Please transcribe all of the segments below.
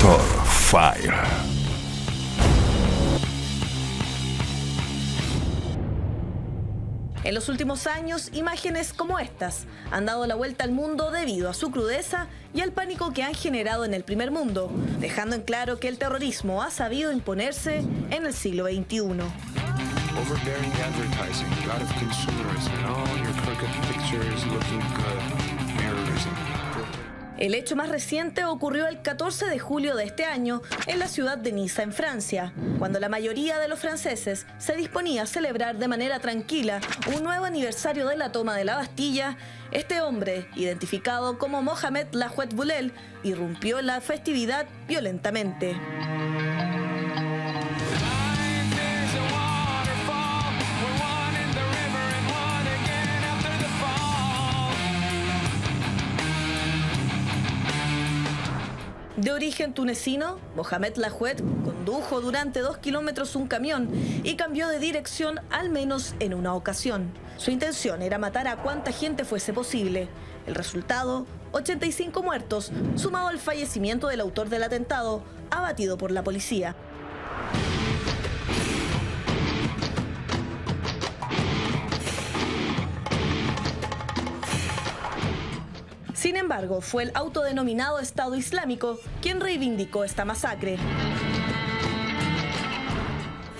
Dr. File. En los últimos años, imágenes como estas han dado la vuelta al mundo debido a su crudeza y al pánico que han generado en el primer mundo, dejando en claro que el terrorismo ha sabido imponerse en el siglo XXI. Overbearing advertising, a lot of consumerism, and all your crooked pictures looking good, mirrorism. El hecho más reciente ocurrió el 14 de julio de este año en la ciudad de Niza, en Francia, cuando la mayoría de los franceses se disponía a celebrar de manera tranquila un nuevo aniversario de la toma de la Bastilla. Este hombre, identificado como Mohamed Laoued Boulel, irrumpió en la festividad violentamente. De origen tunecino, Mohamed Laoued condujo durante 2 kilómetros un camión y cambió de dirección al menos en una ocasión. Su intención era matar a cuanta gente fuese posible. El resultado, 85 muertos, sumado al fallecimiento del autor del atentado, abatido por la policía. Sin embargo, fue el autodenominado Estado Islámico quien reivindicó esta masacre.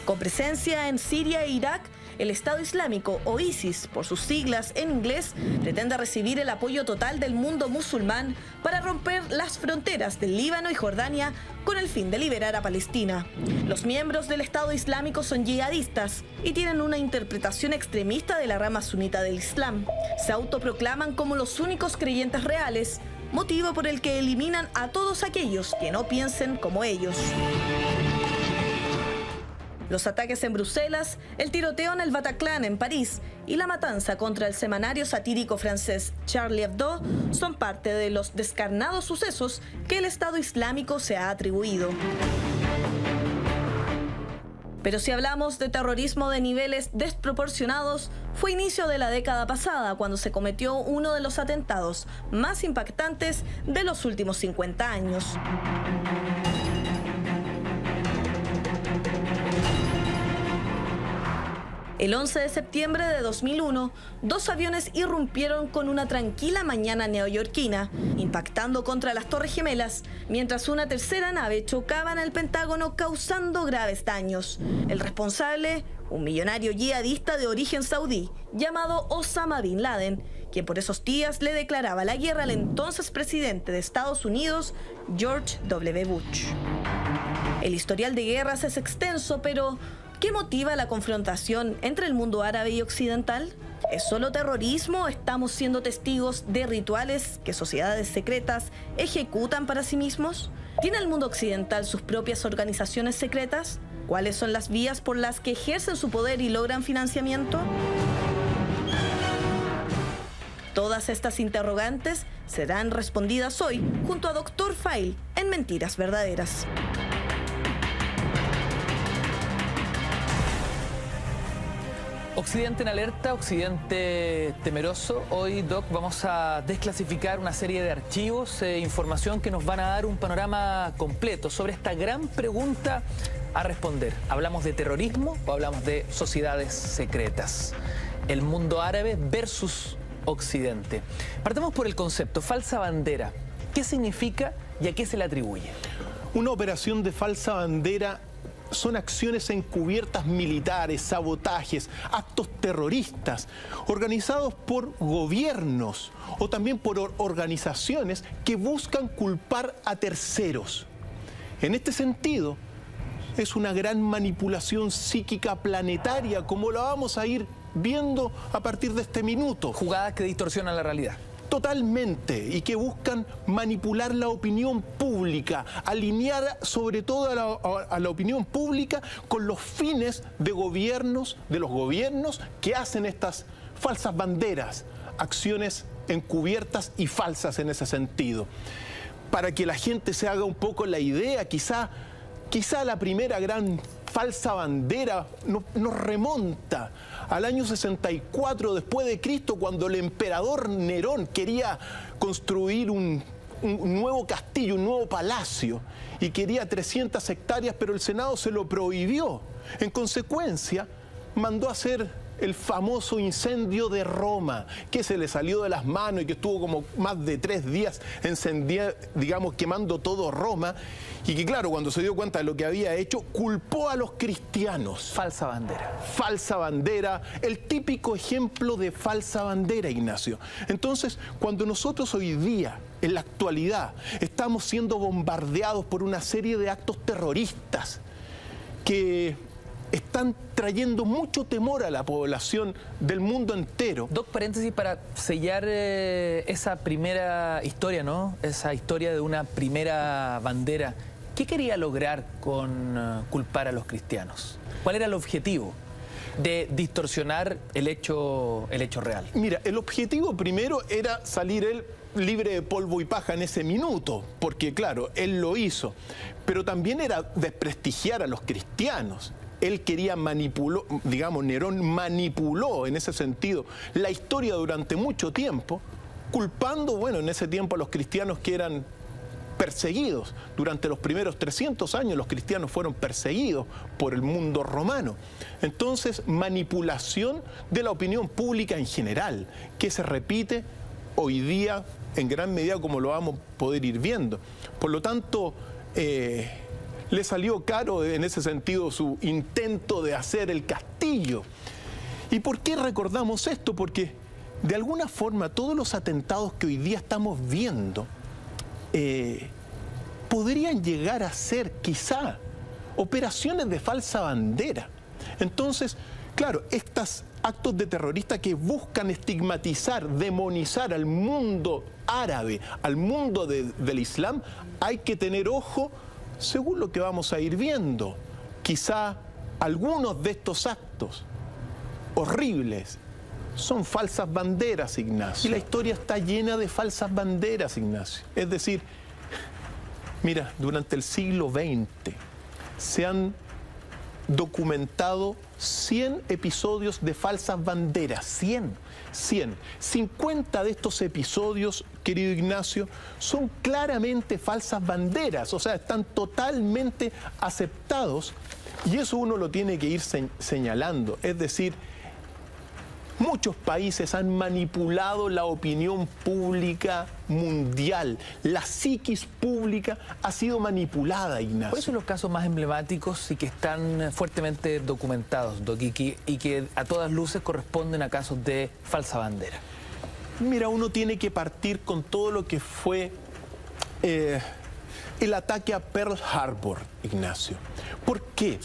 Con presencia en Siria e Irak, el Estado Islámico, o ISIS por sus siglas en inglés, pretende recibir el apoyo total del mundo musulmán para romper las fronteras del Líbano y Jordania con el fin de liberar a Palestina. Los miembros del Estado Islámico son yihadistas y tienen una interpretación extremista de la rama sunita del Islam. Se autoproclaman como los únicos creyentes reales, motivo por el que eliminan a todos aquellos que no piensen como ellos. Los ataques en Bruselas, el tiroteo en el Bataclan en París y la matanza contra el semanario satírico francés Charlie Hebdo son parte de los descarnados sucesos que el Estado Islámico se ha atribuido. Pero si hablamos de terrorismo de niveles desproporcionados, fue inicio de la década pasada cuando se cometió uno de los atentados más impactantes de los últimos 50 años. El 11 de septiembre de 2001, 2 aviones irrumpieron con una tranquila mañana neoyorquina, impactando contra las Torres Gemelas, mientras una tercera nave chocaba en el Pentágono causando graves daños. El responsable, un millonario yihadista de origen saudí, llamado Osama Bin Laden, quien por esos días le declaraba la guerra al entonces presidente de Estados Unidos, George W. Bush. El historial de guerras es extenso, pero ¿qué motiva la confrontación entre el mundo árabe y occidental? ¿Es solo terrorismo o estamos siendo testigos de rituales que sociedades secretas ejecutan para sí mismos? ¿Tiene el mundo occidental sus propias organizaciones secretas? ¿Cuáles son las vías por las que ejercen su poder y logran financiamiento? Todas estas interrogantes serán respondidas hoy junto a Dr. File en Mentiras Verdaderas. Occidente en alerta, Occidente temeroso. Hoy, Doc, vamos a desclasificar una serie de archivos e información que nos van a dar un panorama completo sobre esta gran pregunta a responder. ¿Hablamos de terrorismo o hablamos de sociedades secretas? El mundo árabe versus Occidente. Partamos por el concepto, falsa bandera. ¿Qué significa y a qué se le atribuye? Una operación de falsa bandera son acciones encubiertas militares, sabotajes, actos terroristas, organizados por gobiernos o también por organizaciones que buscan culpar a terceros. En este sentido, es una gran manipulación psíquica planetaria, como la vamos a ir viendo a partir de este minuto. Jugadas que distorsionan la realidad. Totalmente, y que buscan manipular la opinión pública, alinear sobre todo a la opinión pública con los fines de los gobiernos que hacen estas falsas banderas, acciones encubiertas y falsas en ese sentido. Para que la gente se haga un poco la idea, quizá la primera gran falsa bandera nos remonta al año 64 después de Cristo, cuando el emperador Nerón quería construir un un nuevo castillo, un nuevo palacio, y quería 300 hectáreas, pero el Senado se lo prohibió. En consecuencia, mandó a hacer el famoso incendio de Roma, que se le salió de las manos y que estuvo como más de 3 días quemando todo Roma, y que claro, cuando se dio cuenta de lo que había hecho, culpó a los cristianos. Falsa bandera. Falsa bandera, el típico ejemplo de falsa bandera, Ignacio. Entonces, cuando nosotros hoy día, en la actualidad, estamos siendo bombardeados por una serie de actos terroristas que están trayendo mucho temor a la población del mundo entero. Doc, paréntesis para sellar esa primera historia, ¿no? Esa historia de una primera bandera. ¿Qué quería lograr con culpar a los cristianos? ¿Cuál era el objetivo de distorsionar el hecho real? Mira, el objetivo primero era salir él libre de polvo y paja en ese minuto, porque claro, él lo hizo, pero también era desprestigiar a los cristianos. Él quería Nerón manipuló en ese sentido la historia durante mucho tiempo, culpando, en ese tiempo a los cristianos que eran perseguidos. Durante los primeros 300 años los cristianos fueron perseguidos por el mundo romano. Entonces, manipulación de la opinión pública en general, que se repite hoy día en gran medida como lo vamos a poder ir viendo. Por lo tanto, le salió caro en ese sentido su intento de hacer el castillo. ¿Y por qué recordamos esto? Porque de alguna forma todos los atentados que hoy día estamos viendo podrían llegar a ser quizá operaciones de falsa bandera. Entonces, claro, estos actos de terroristas que buscan estigmatizar, demonizar al mundo árabe, al mundo del Islam, hay que tener ojo. Según lo que vamos a ir viendo, quizá algunos de estos actos horribles son falsas banderas, Ignacio. Y la historia está llena de falsas banderas, Ignacio. Es decir, mira, durante el siglo XX se han documentado 100 episodios de falsas banderas. 100. 50 de estos episodios, querido Ignacio, son claramente falsas banderas, o sea, están totalmente aceptados, y eso uno lo tiene que ir señalando. Es decir, muchos países han manipulado la opinión pública mundial. La psiquis pública ha sido manipulada, Ignacio. ¿Cuáles son los casos más emblemáticos y que están fuertemente documentados, Doc, y que a todas luces corresponden a casos de falsa bandera? Mira, uno tiene que partir con todo lo que fue el ataque a Pearl Harbor, Ignacio. ¿Por qué?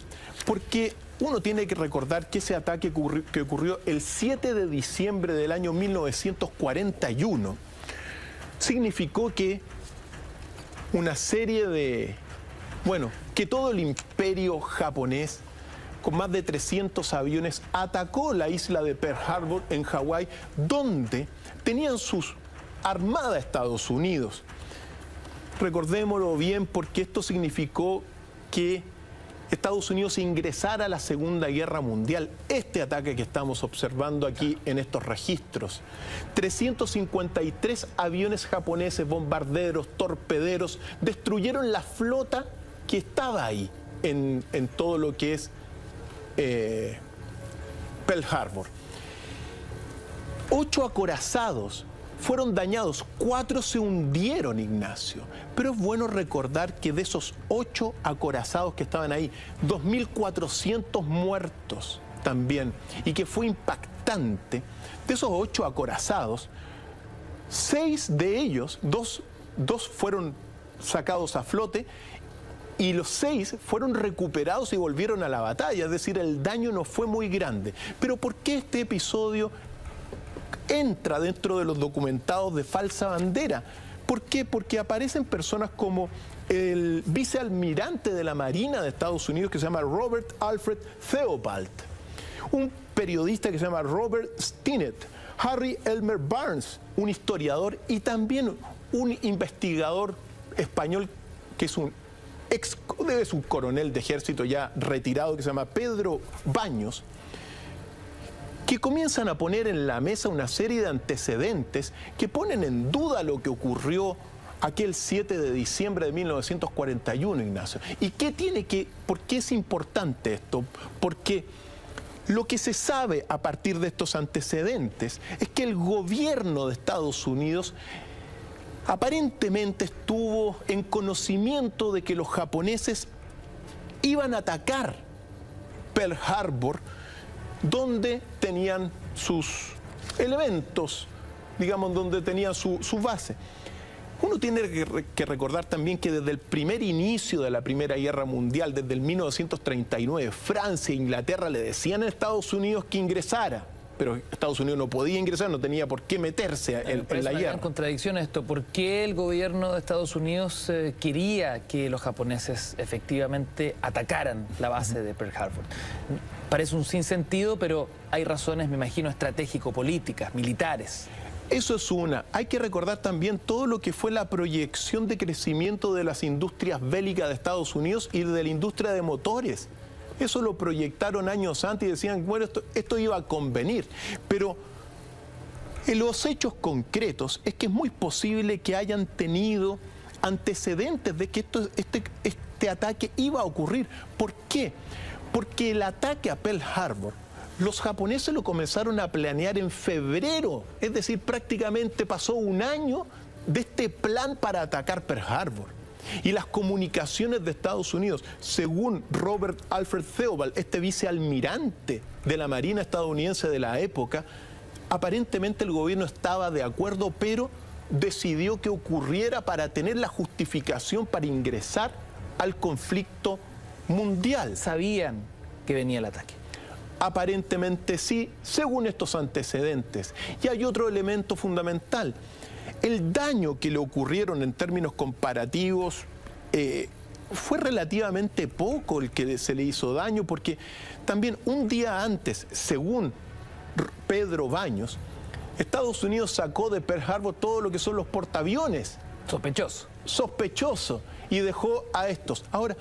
Porque uno tiene que recordar que ese ataque que ocurrió el 7 de diciembre del año 1941 significó que una serie de, que todo el imperio japonés con más de 300 aviones atacó la isla de Pearl Harbor en Hawái, donde tenían sus armadas Estados Unidos. Recordémoslo bien, porque esto significó que Estados Unidos ingresara a la Segunda Guerra Mundial. Este ataque que estamos observando aquí en estos registros. 353 aviones japoneses, bombarderos, torpederos, destruyeron la flota que estaba ahí en todo lo que es Pearl Harbor. 8 acorazados fueron dañados, 4 se hundieron, Ignacio. Pero es bueno recordar que de esos 8 acorazados que estaban ahí, 2.400 muertos también, y que fue impactante. De esos 8 acorazados, 6 de ellos, dos fueron sacados a flote, y los 6 fueron recuperados y volvieron a la batalla, es decir, el daño no fue muy grande. Pero ¿por qué este episodio entra dentro de los documentados de falsa bandera? ¿Por qué? Porque aparecen personas como el vicealmirante de la Marina de Estados Unidos, que se llama Robert Alfred Theobald, un periodista que se llama Robert Stinnett, Harry Elmer Barnes, un historiador, y también un investigador español que es un coronel de ejército ya retirado, que se llama Pedro Baños, que comienzan a poner en la mesa una serie de antecedentes que ponen en duda lo que ocurrió aquel 7 de diciembre de 1941, Ignacio. ¿Y por qué es importante esto? Porque lo que se sabe a partir de estos antecedentes es que el gobierno de Estados Unidos aparentemente estuvo en conocimiento de que los japoneses iban a atacar Pearl Harbor, donde tenían sus elementos, digamos, donde tenían su base. Uno tiene que recordar también que desde el primer inicio de la Primera Guerra Mundial, desde el 1939, Francia e Inglaterra le decían a Estados Unidos que ingresara, pero Estados Unidos no podía ingresar, no tenía por qué meterse en la guerra. En contradicción a esto, ¿por qué el gobierno de Estados Unidos quería que los japoneses efectivamente atacaran la base de Pearl Harbor? Parece un sinsentido, pero hay razones, me imagino, estratégico-políticas, militares. Eso es una. Hay que recordar también todo lo que fue la proyección de crecimiento de las industrias bélicas de Estados Unidos y de la industria de motores. Eso lo proyectaron años antes y decían, bueno, esto iba a convenir. Pero en los hechos concretos es que es muy posible que hayan tenido antecedentes de que este ataque iba a ocurrir. ¿Por qué? Porque el ataque a Pearl Harbor, los japoneses lo comenzaron a planear en febrero, es decir, prácticamente pasó un año de este plan para atacar Pearl Harbor. Y las comunicaciones de Estados Unidos, según Robert Alfred Theobald, este vicealmirante de la Marina estadounidense de la época, aparentemente el gobierno estaba de acuerdo, pero decidió que ocurriera para tener la justificación para ingresar al conflicto mundial. ¿Sabían que venía el ataque? Aparentemente sí, según estos antecedentes. Y hay otro elemento fundamental. El daño que le ocurrieron en términos comparativos fue relativamente poco el que se le hizo daño, porque también un día antes, según Pedro Baños, Estados Unidos sacó de Pearl Harbor todo lo que son los portaaviones. Sospechoso. Sospechoso. Y dejó a estos. Ahora,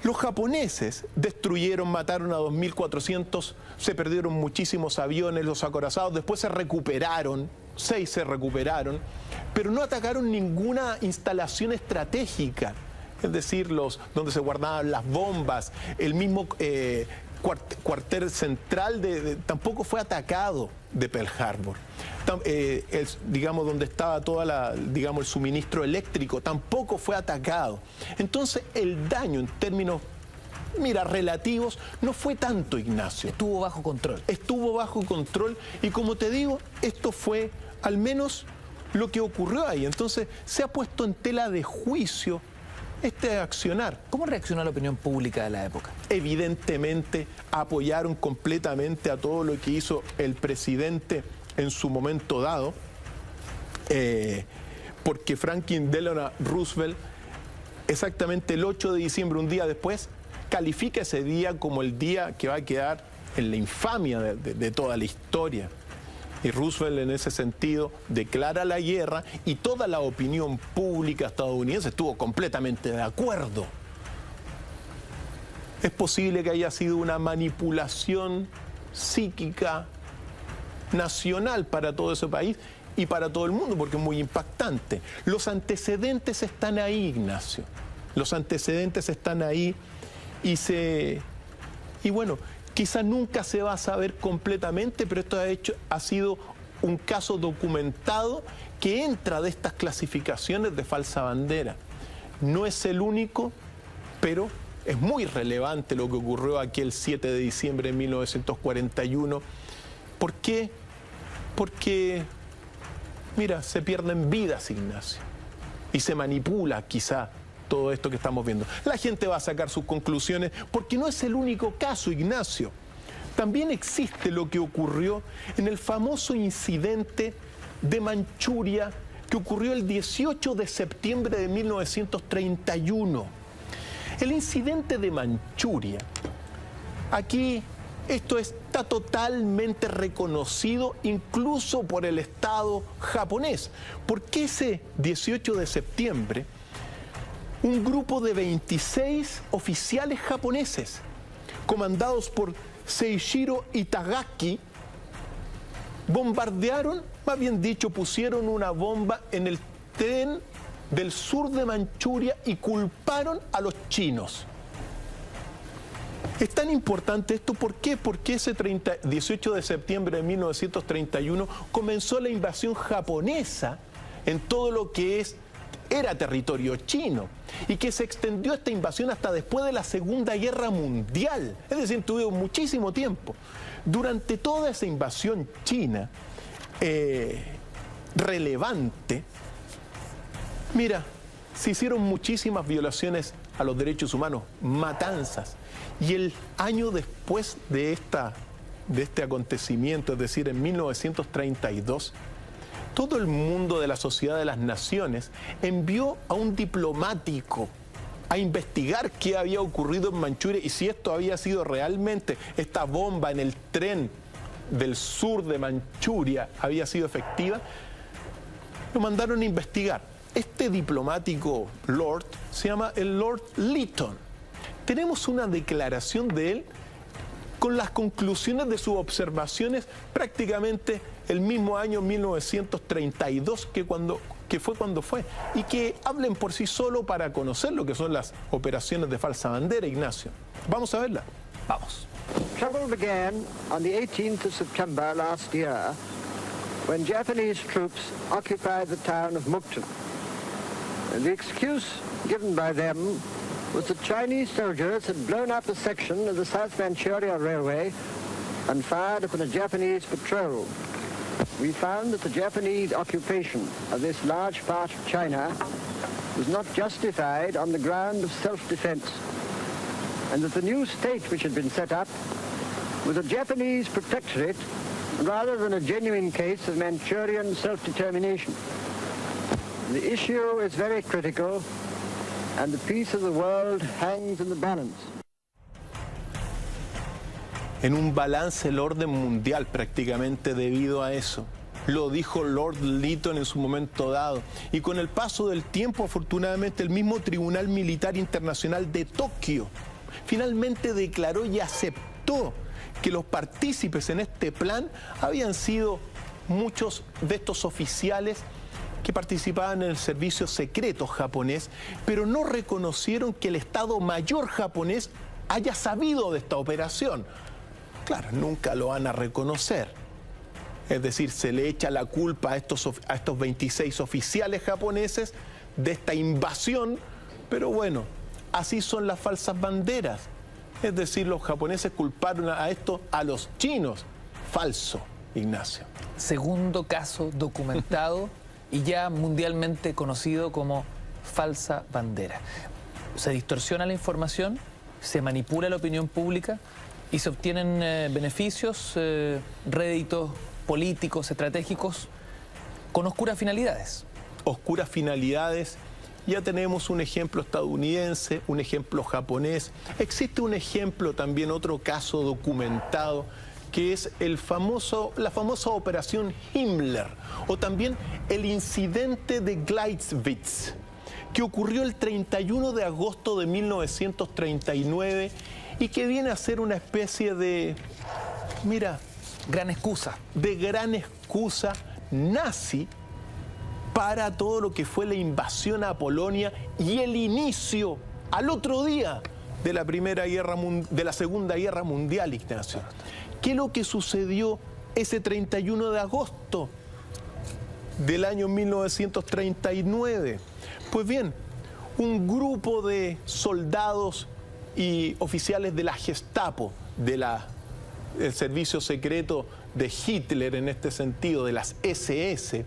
los japoneses destruyeron, mataron a 2.400, se perdieron muchísimos aviones, los acorazados, después se recuperaron, 6 se recuperaron, pero no atacaron ninguna instalación estratégica, es decir, donde se guardaban las bombas, el mismo cuartel central tampoco fue atacado de Pearl Harbor. Digamos, donde estaba el suministro eléctrico, tampoco fue atacado. Entonces, el daño en términos, relativos, no fue tanto, Ignacio. Estuvo bajo control. Estuvo bajo control y, como te digo, esto fue al menos lo que ocurrió ahí. Entonces, se ha puesto en tela de juicio este accionar. ¿Cómo reaccionó la opinión pública de la época? Evidentemente apoyaron completamente a todo lo que hizo el presidente en su momento dado, porque Franklin Delano Roosevelt, exactamente el 8 de diciembre, un día después, califica ese día como el día que va a quedar en la infamia de toda la historia. Y Roosevelt, en ese sentido, declara la guerra y toda la opinión pública estadounidense estuvo completamente de acuerdo. Es posible que haya sido una manipulación psíquica nacional para todo ese país y para todo el mundo, porque es muy impactante. Los antecedentes están ahí, Ignacio. Los antecedentes están ahí y bueno, quizá nunca se va a saber completamente, pero esto ha sido un caso documentado que entra de estas clasificaciones de falsa bandera. No es el único, pero es muy relevante lo que ocurrió aquel 7 de diciembre de 1941. ¿Por qué? Porque, se pierden vidas, Ignacio, y se manipula quizá todo esto que estamos viendo. La gente va a sacar sus conclusiones, porque no es el único caso, Ignacio. También existe lo que ocurrió en el famoso incidente de Manchuria, que ocurrió el 18 de septiembre de 1931. El incidente de Manchuria, aquí esto está totalmente reconocido incluso por el Estado japonés, porque ese 18 de septiembre un grupo de 26 oficiales japoneses, comandados por Seishiro Itagaki, bombardearon, más bien dicho, pusieron una bomba en el tren del sur de Manchuria y culparon a los chinos. Es tan importante esto, ¿por qué? Porque ese 18 de septiembre de 1931 comenzó la invasión japonesa en todo lo que era territorio chino, y que se extendió esta invasión hasta después de la Segunda Guerra Mundial, es decir, tuvimos muchísimo tiempo. Durante toda esa invasión china relevante, mira, se hicieron muchísimas violaciones a los derechos humanos, matanzas, y el año después de este acontecimiento, es decir, en 1932, todo el mundo de la Sociedad de las Naciones envió a un diplomático a investigar qué había ocurrido en Manchuria y si esto había sido realmente, esta bomba en el tren del sur de Manchuria había sido efectiva. Lo mandaron a investigar. Este diplomático Lord se llama el Lord Lytton. Tenemos una declaración de él con las conclusiones de sus observaciones prácticamente el mismo año 1932 que fue cuando fue, y que hablen por sí solo para conocer lo que son las operaciones de falsa bandera, Ignacio. Vamos a verla. Vamos. Trouble began on the 18th of September last year when Japanese troops occupied the town of Mukden. The excuse given by them was that Chinese soldiers had blown up a section of the South Manchuria Railway and fired upon a Japanese patrol. We found that the Japanese occupation of this large part of China was not justified on the ground of self-defense, and that the new state which had been set up was a Japanese protectorate rather than a genuine case of Manchurian self-determination. The issue is very critical, and the peace of the world hangs in the balance. En un balance el orden mundial prácticamente debido a eso. Lo dijo Lord Lytton en su momento dado. Y con el paso del tiempo, afortunadamente, el mismo Tribunal Militar Internacional de Tokio finalmente declaró y aceptó que los partícipes en este plan habían sido muchos de estos oficiales que participaban en el servicio secreto japonés, pero no reconocieron que el Estado Mayor japonés haya sabido de esta operación. Claro, nunca lo van a reconocer. Es decir, se le echa la culpa a estos 26 oficiales japoneses de esta invasión, pero bueno, así son las falsas banderas. Es decir, los japoneses culparon a esto a los chinos. Falso, Ignacio. Segundo caso documentado y ya mundialmente conocido como falsa bandera. Se distorsiona la información, se manipula la opinión pública y se obtienen beneficios, réditos políticos, estratégicos, con oscuras finalidades. Oscuras finalidades. Ya tenemos un ejemplo estadounidense, un ejemplo japonés. Existe un ejemplo también, otro caso documentado, que es la famosa operación Himmler, o también el incidente de Gleiwitz, que ocurrió el 31 de agosto de 1939 y que viene a ser una especie de, mira, gran excusa nazi para todo lo que fue la invasión a Polonia y el inicio al otro día de la Segunda Guerra Mundial, Ignacio. ¿Qué es lo que sucedió ese 31 de agosto del año 1939? Pues bien, un grupo de soldados y oficiales de la Gestapo, del servicio secreto de Hitler en este sentido, de las SS,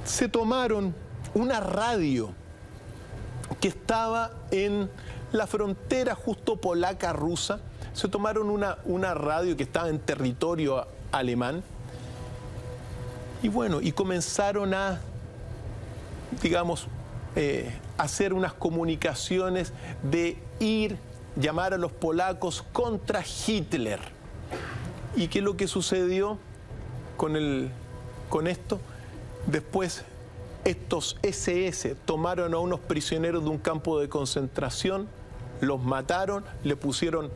se tomaron una radio que estaba en la frontera justo polaca-rusa. Se tomaron una radio que estaba en territorio alemán y bueno, y comenzaron a, digamos, hacer unas comunicaciones de llamar a los polacos contra Hitler. ¿Y qué es lo que sucedió con esto? Después estos SS tomaron a unos prisioneros de un campo de concentración, los mataron, le pusieron,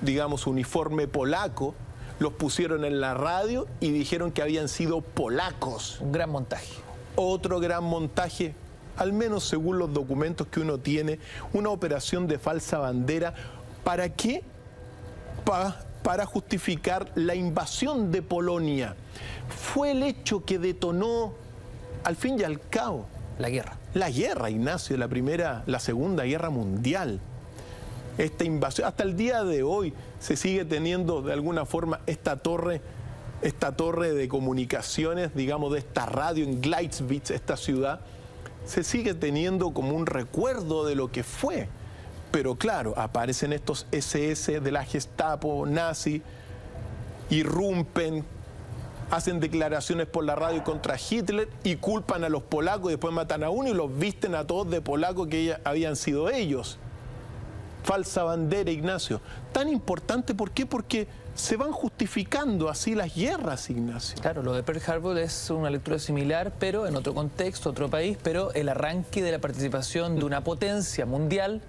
digamos, uniforme polaco, los pusieron en la radio y dijeron que habían sido polacos. Un gran montaje. otro gran montaje, al menos según los documentos que uno tiene, una operación de falsa bandera. ¿Para qué? Para justificar la invasión de Polonia. Fue el hecho que detonó, al fin y al cabo, la guerra. La guerra, Ignacio, la Segunda Guerra Mundial. Esta invasión, hasta el día de hoy se sigue teniendo de alguna forma esta torre de comunicaciones, digamos, de esta radio en Gleitzwitz, esta ciudad, se sigue teniendo como un recuerdo de lo que fue. Pero claro, aparecen estos SS de la Gestapo nazi, irrumpen, hacen declaraciones por la radio contra Hitler y culpan a los polacos y después matan a uno y los visten a todos de polacos que habían sido ellos. Falsa bandera, Ignacio. Tan importante, ¿por qué? Porque se van justificando así las guerras, Ignacio. Claro, lo de Pearl Harbor es una lectura similar, pero en otro contexto, otro país, pero el arranque de la participación de una potencia mundial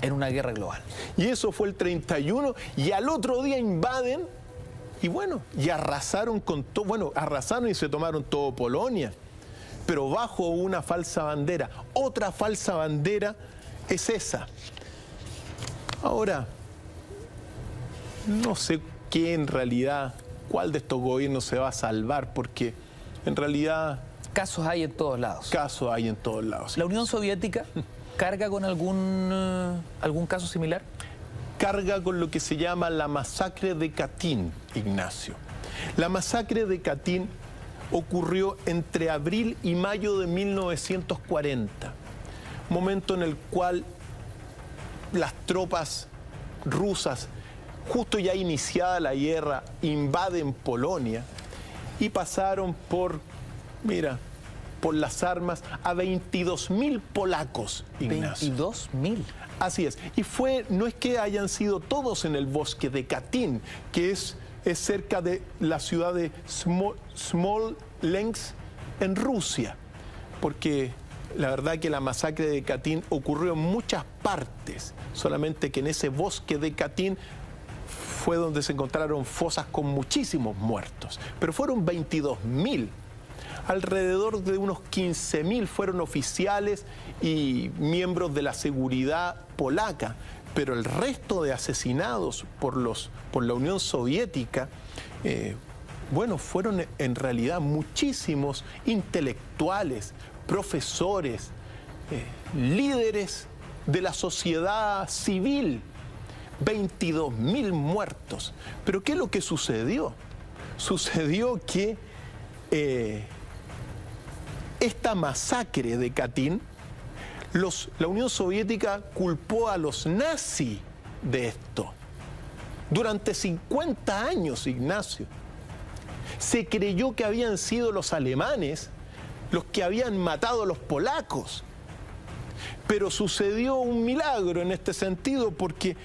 en una guerra global. Y eso fue el 31, y al otro día invaden, y bueno, y arrasaron con todo, bueno, arrasaron y se tomaron todo Polonia, pero bajo una falsa bandera. Otra falsa bandera es esa. Ahora, no sé qué en realidad, cuál de estos gobiernos se va a salvar, porque en realidad... Casos hay en todos lados. Casos hay en todos lados. ¿La Unión Soviética carga con algún caso similar? Carga con lo que se llama la masacre de Katyn, Ignacio. La masacre de Katyn ocurrió entre abril y mayo de 1940, momento en el cual las tropas rusas, justo ya iniciada la guerra, invaden Polonia y pasaron por las armas a 22.000 polacos, Ignacio. ¿22.000? Así es. Y no es que hayan sido todos en el bosque de Katyn, que es cerca de la ciudad de Smolensk, en Rusia, porque la verdad que la masacre de Katyn ocurrió en muchas partes, solamente que en ese bosque de Katyn fue donde se encontraron fosas con muchísimos muertos, pero fueron 22.000. Alrededor de unos 15.000 fueron oficiales y miembros de la seguridad polaca, pero el resto de asesinados por la Unión Soviética, fueron en realidad muchísimos intelectuales, profesores, líderes de la sociedad civil. 22.000 muertos. ¿Pero qué es lo que sucedió? Sucedió que esta masacre de Katyn, la Unión Soviética culpó a los nazis de esto. Durante 50 años, Ignacio, se creyó que habían sido los alemanes los que habían matado a los polacos. Pero sucedió un milagro en este sentido, porque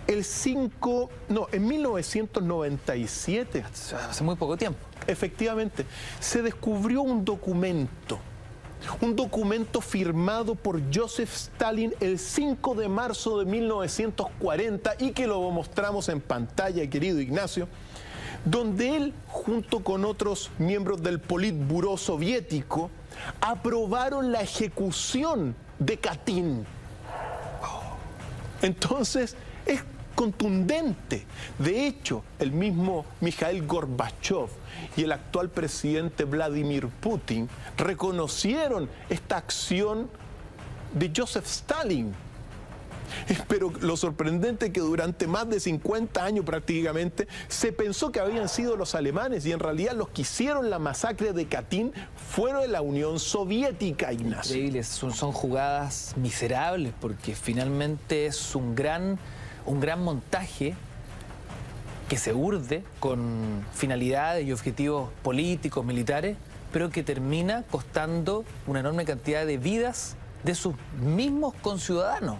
en 1997, hace muy poco tiempo, efectivamente, se descubrió un documento firmado por Joseph Stalin el 5 de marzo de 1940 y que lo mostramos en pantalla, querido Ignacio, donde él, junto con otros miembros del Politburó soviético, aprobaron la ejecución de Katyn. Entonces, es contundente. De hecho, el mismo Mikhail Gorbachev y el actual presidente Vladimir Putin reconocieron esta acción de Joseph Stalin. Pero lo sorprendente es que durante más de 50 años prácticamente se pensó que habían sido los alemanes y en realidad los que hicieron la masacre de Katyn fueron de la Unión Soviética, Ignacio. Increíbles, son jugadas miserables porque finalmente es un gran montaje que se urde con finalidades y objetivos políticos, militares, pero que termina costando una enorme cantidad de vidas de sus mismos conciudadanos.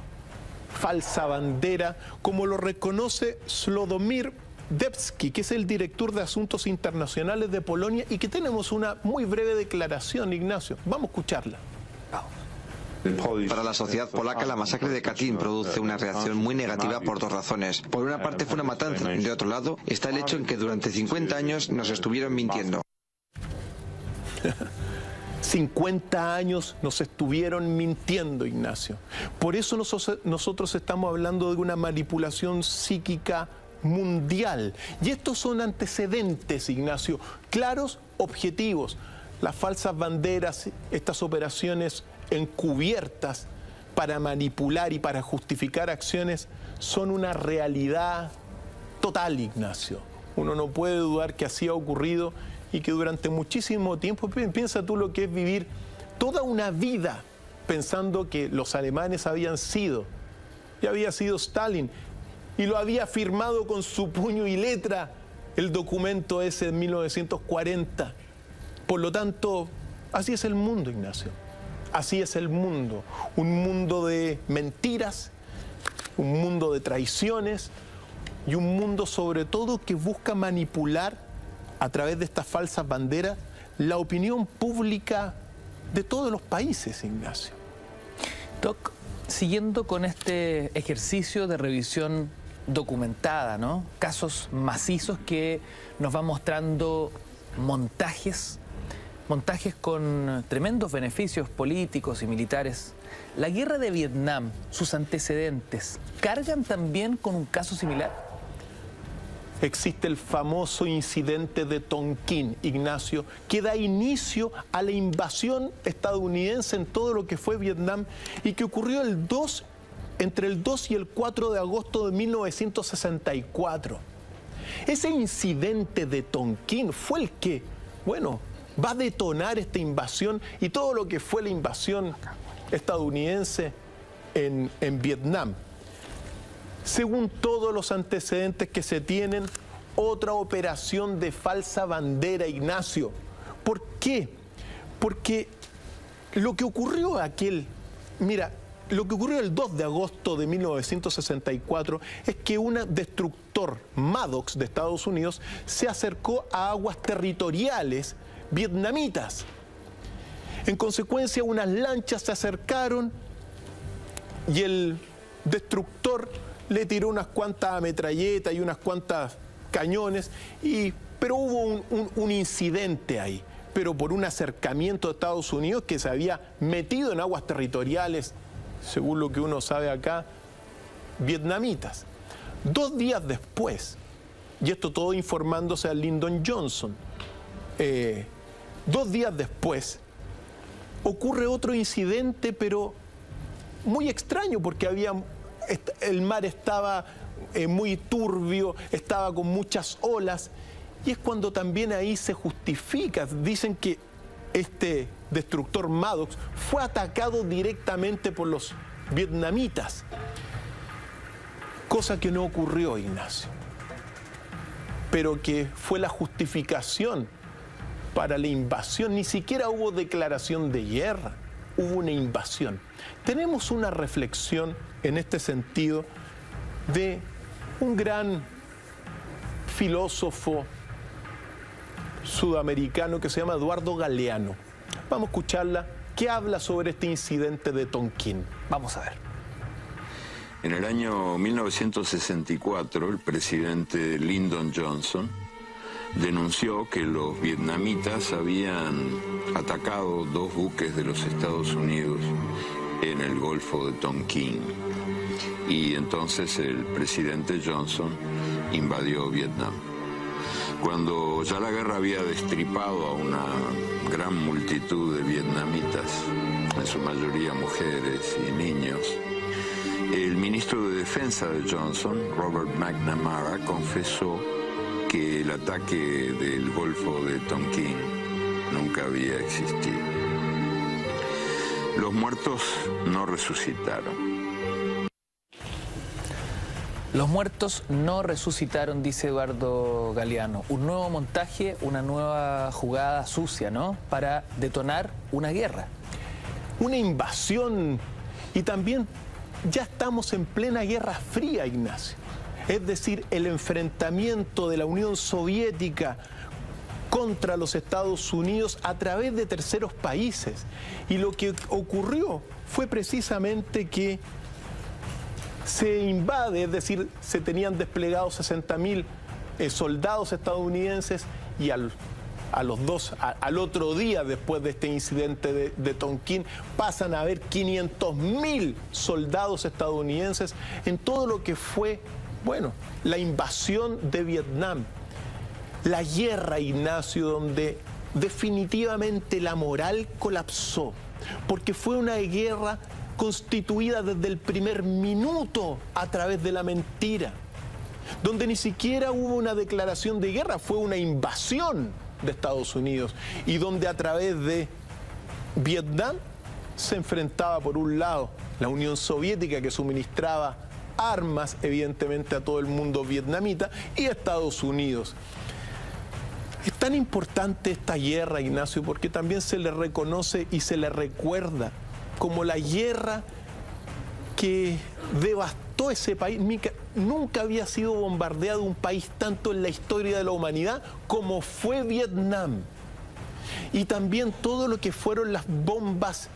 Falsa bandera, como lo reconoce Slodomir Debski, que es el director de Asuntos Internacionales de Polonia, y que tenemos una muy breve declaración, Ignacio. Vamos a escucharla. Para la sociedad polaca, la masacre de Katyn produce una reacción muy negativa por dos razones. Por una parte fue una matanza, y de otro lado está el hecho en que durante 50 años nos estuvieron mintiendo. 50 años nos estuvieron mintiendo, Ignacio. Por eso nosotros estamos hablando de una manipulación psíquica mundial. Y estos son antecedentes, Ignacio, claros, objetivos. Las falsas banderas, estas operaciones encubiertas para manipular y para justificar acciones, son una realidad total, Ignacio. Uno no puede dudar que así ha ocurrido y que durante muchísimo tiempo, piensa tú lo que es vivir toda una vida pensando que los alemanes habían sido, y había sido Stalin, y lo había firmado con su puño y letra el documento ese de 1940. Por lo tanto, así es el mundo, Ignacio. Así es el mundo. Un mundo de mentiras, un mundo de traiciones y un mundo sobre todo que busca manipular a través de estas falsas banderas la opinión pública de todos los países, Ignacio. Doc, siguiendo con este ejercicio de revisión documentada, ¿no? Casos macizos que nos van mostrando montajes con tremendos beneficios políticos y militares. ¿La guerra de Vietnam, sus antecedentes, cargan también con un caso similar? Existe el famoso incidente de Tonkin, Ignacio, que da inicio a la invasión estadounidense en todo lo que fue Vietnam y que ocurrió entre el 2 y el 4 de agosto de 1964. Ese incidente de Tonkin fue el que, va a detonar esta invasión y todo lo que fue la invasión estadounidense en Vietnam. Según todos los antecedentes que se tienen, otra operación de falsa bandera, Ignacio. ¿Por qué? Porque lo que ocurrió lo que ocurrió el 2 de agosto de 1964 es que un destructor Maddox de Estados Unidos se acercó a aguas territoriales vietnamitas. En consecuencia, unas lanchas se acercaron y el destructor le tiró unas cuantas ametralletas y unas cuantas cañones, pero hubo un incidente ahí, pero por un acercamiento de Estados Unidos que se había metido en aguas territoriales, según lo que uno sabe acá, vietnamitas. 2 días después, y esto todo informándose a Lyndon Johnson, 2 días después ocurre otro incidente, pero muy extraño, porque el mar estaba muy turbio, estaba con muchas olas, y es cuando también ahí se justifica. Dicen que este destructor Maddox fue atacado directamente por los vietnamitas, cosa que no ocurrió, Ignacio, pero que fue la justificación para la invasión. Ni siquiera hubo declaración de guerra, hubo una invasión. Tenemos una reflexión en este sentido de un gran filósofo sudamericano que se llama Eduardo Galeano. Vamos a escucharla, que habla sobre este incidente de Tonkin. Vamos a ver. En el año 1964, el presidente Lyndon Johnson denunció que los vietnamitas habían atacado 2 buques de los Estados Unidos en el Golfo de Tonkin. Y entonces el presidente Johnson invadió Vietnam. Cuando ya la guerra había destripado a una gran multitud de vietnamitas, en su mayoría mujeres y niños, el ministro de Defensa de Johnson, Robert McNamara, confesó que el ataque del Golfo de Tonkin nunca había existido. Los muertos no resucitaron. Los muertos no resucitaron, dice Eduardo Galeano. Un nuevo montaje, una nueva jugada sucia, ¿no? Para detonar una guerra. Una invasión. Y también ya estamos en plena Guerra Fría, Ignacio. Es decir, el enfrentamiento de la Unión Soviética contra los Estados Unidos a través de terceros países. Y lo que ocurrió fue precisamente que se invade, es decir, se tenían desplegados 60.000 soldados estadounidenses y al al otro día después de este incidente de Tonkin, pasan a haber 500.000 soldados estadounidenses en todo lo que fue, bueno, la invasión de Vietnam. La guerra, Ignacio, donde definitivamente la moral colapsó, porque fue una guerra constituida desde el primer minuto a través de la mentira, donde ni siquiera hubo una declaración de guerra, fue una invasión de Estados Unidos, y donde a través de Vietnam se enfrentaba por un lado la Unión Soviética, que suministraba armas evidentemente a todo el mundo vietnamita, y Estados Unidos. Es tan importante esta guerra, Ignacio, porque también se le reconoce y se le recuerda como la guerra que devastó ese país. Nunca había sido bombardeado un país tanto en la historia de la humanidad como fue Vietnam. Y también todo lo que fueron las bombas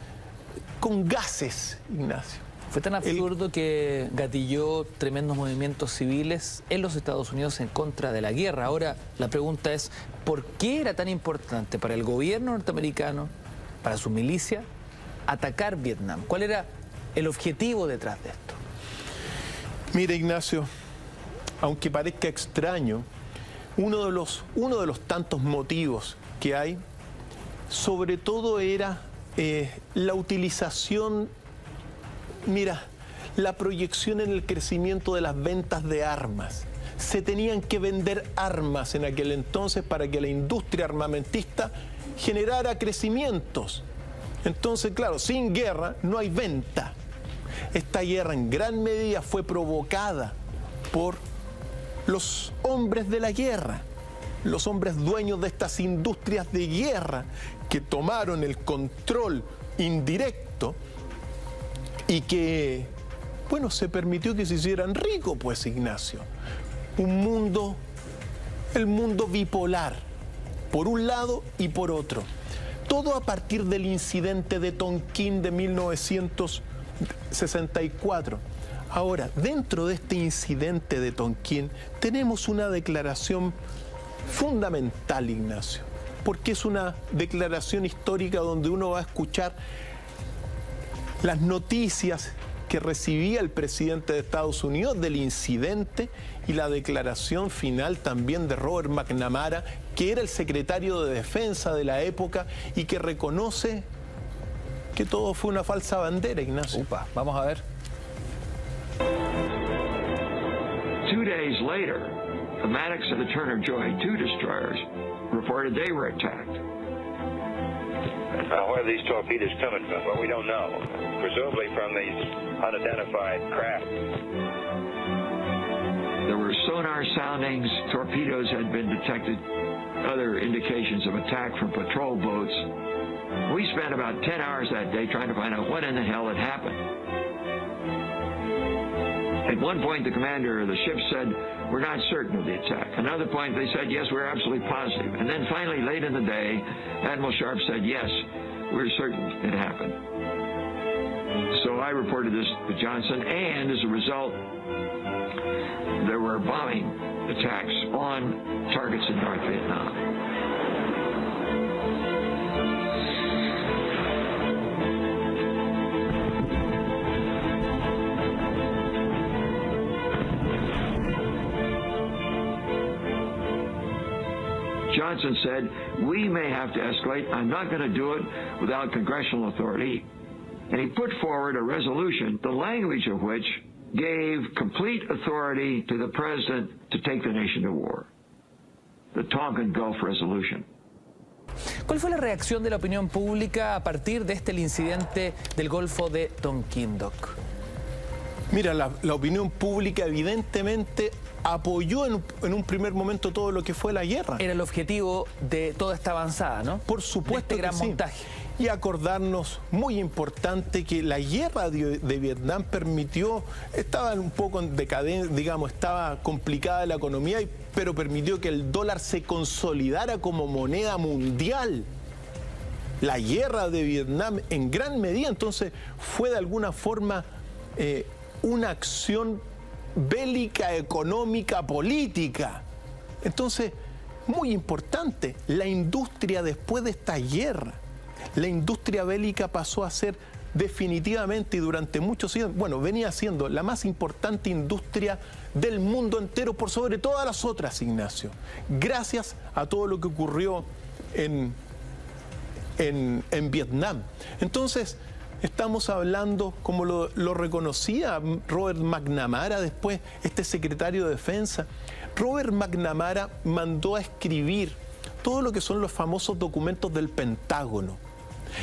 con gases, Ignacio. Fue tan absurdo que gatilló tremendos movimientos civiles en los Estados Unidos en contra de la guerra. Ahora, la pregunta es, ¿por qué era tan importante para el gobierno norteamericano, para su milicia, atacar Vietnam? ¿Cuál era el objetivo detrás de esto? Mira, Ignacio, aunque parezca extraño, uno de los tantos motivos que hay, sobre todo era la utilización, mira, la proyección en el crecimiento de las ventas de armas. Se tenían que vender armas en aquel entonces para que la industria armamentista generara crecimientos. Entonces, claro, sin guerra no hay venta. Esta guerra en gran medida fue provocada por los hombres de la guerra, los hombres dueños de estas industrias de guerra que tomaron el control indirecto y que, bueno, se permitió que se hicieran ricos, pues, Ignacio. El mundo bipolar, por un lado y por otro. Todo a partir del incidente de Tonkin de 1964. Ahora, dentro de este incidente de Tonkin, tenemos una declaración fundamental, Ignacio, porque es una declaración histórica donde uno va a escuchar las noticias que recibía el presidente de Estados Unidos del incidente y la declaración final también de Robert McNamara, que era el secretario de Defensa de la época y que reconoce que todo fue una falsa bandera, Ignacio. Upa, vamos a ver. 2 days later, the Maddox and the Turner Joy 2 destroyers reported they were attacked. Where are these torpedoes coming from? Well, we don't know. Presumably from these unidentified craft. There were sonar soundings, torpedoes had been detected, other indications of attack from patrol boats. We spent about 10 hours that day trying to find out what in the hell had happened. At one point, the commander of the ship said, "We're not certain of the attack." Another point, they said, "Yes, we're absolutely positive." And then finally, late in the day, Admiral Sharp said, "Yes, we're certain it happened." So I reported this to Johnson, and as a result, there were bombing attacks on targets in North Vietnam. Johnson said, "We may have to escalate. I'm not going to do it without congressional authority." And he put forward a resolution, the language of which gave complete authority to the president to take the nation to war. The Tonkin Gulf Resolution. ¿Cuál fue la reacción de la opinión pública a partir de el incidente del Golfo de Tonkin, Doc? Mira, la opinión pública evidentemente apoyó en un primer momento todo lo que fue la guerra. Era el objetivo de toda esta avanzada, ¿no? Por supuesto, de este gran montaje. Y acordarnos, muy importante, que la guerra de Vietnam permitió, estaba un poco en decadencia, digamos, estaba complicada la economía, pero permitió que el dólar se consolidara como moneda mundial. La guerra de Vietnam en gran medida, entonces, fue de alguna forma una acción bélica, económica, política. Entonces, muy importante, la industria después de esta guerra, la industria bélica pasó a ser definitivamente y durante muchos años, bueno, venía siendo la más importante industria del mundo entero por sobre todas las otras, Ignacio, gracias a todo lo que ocurrió en Vietnam. Entonces, estamos hablando, como lo reconocía Robert McNamara después, este secretario de Defensa. Robert McNamara mandó a escribir todo lo que son los famosos documentos del Pentágono.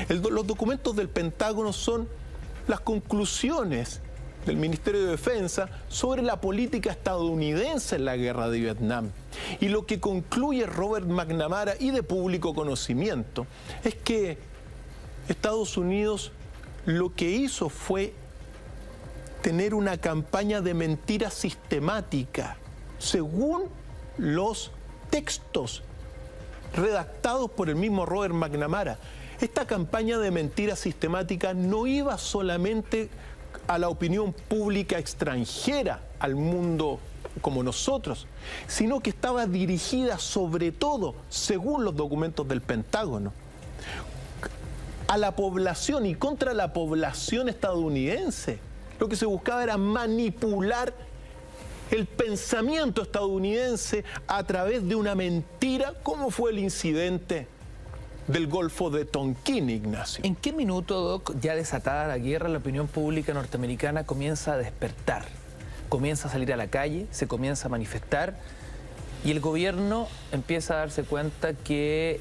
Los documentos del Pentágono son las conclusiones del Ministerio de Defensa sobre la política estadounidense en la guerra de Vietnam. Y lo que concluye Robert McNamara, y de público conocimiento, es que Estados Unidos lo que hizo fue tener una campaña de mentira sistemática, según los textos redactados por el mismo Robert McNamara. Esta campaña de mentira sistemática no iba solamente a la opinión pública extranjera, al mundo como nosotros, sino que estaba dirigida sobre todo, según los documentos del Pentágono, a la población y contra la población estadounidense. Lo que se buscaba era manipular el pensamiento estadounidense a través de una mentira, como fue el incidente del Golfo de Tonquín, Ignacio. ¿En qué minuto, Doc, ya desatada la guerra, la opinión pública norteamericana comienza a despertar? Comienza a salir a la calle, se comienza a manifestar y el gobierno empieza a darse cuenta que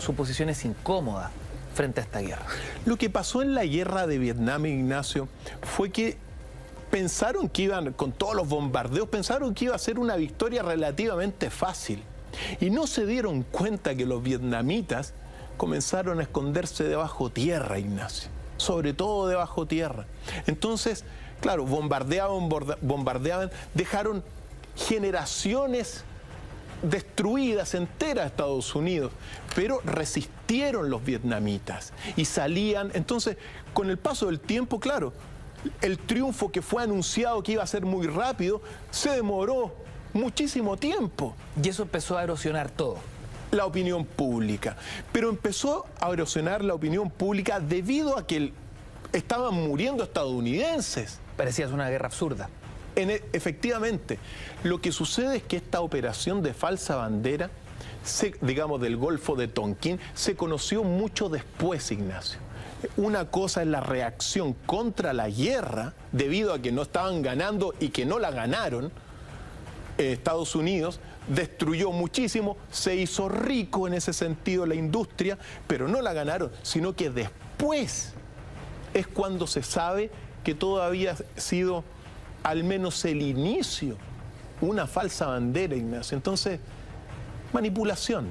su posición es incómoda frente a esta guerra. Lo que pasó en la guerra de Vietnam, Ignacio, fue que pensaron que iban, con todos los bombardeos, pensaron que iba a ser una victoria relativamente fácil. Y no se dieron cuenta que los vietnamitas comenzaron a esconderse debajo tierra, Ignacio. Sobre todo debajo tierra. Entonces, claro, bombardeaban, dejaron generaciones destruidas enteras a Estados Unidos, pero resistieron los vietnamitas y salían. Entonces, con el paso del tiempo, claro, el triunfo que fue anunciado que iba a ser muy rápido, se demoró muchísimo tiempo. Y eso empezó a erosionar todo. La opinión pública. Pero empezó a erosionar la opinión pública debido a que estaban muriendo estadounidenses. Parecía una guerra absurda. Efectivamente, lo que sucede es que esta operación de falsa bandera, digamos del Golfo de Tonquín, se conoció mucho después, Ignacio. Una cosa es la reacción contra la guerra, debido a que no estaban ganando y que no la ganaron. Estados Unidos destruyó muchísimo, se hizo rico en ese sentido la industria, pero no la ganaron, sino que después es cuando se sabe que todo había sido al menos el inicio, una falsa bandera, Ignacio. Entonces, manipulación.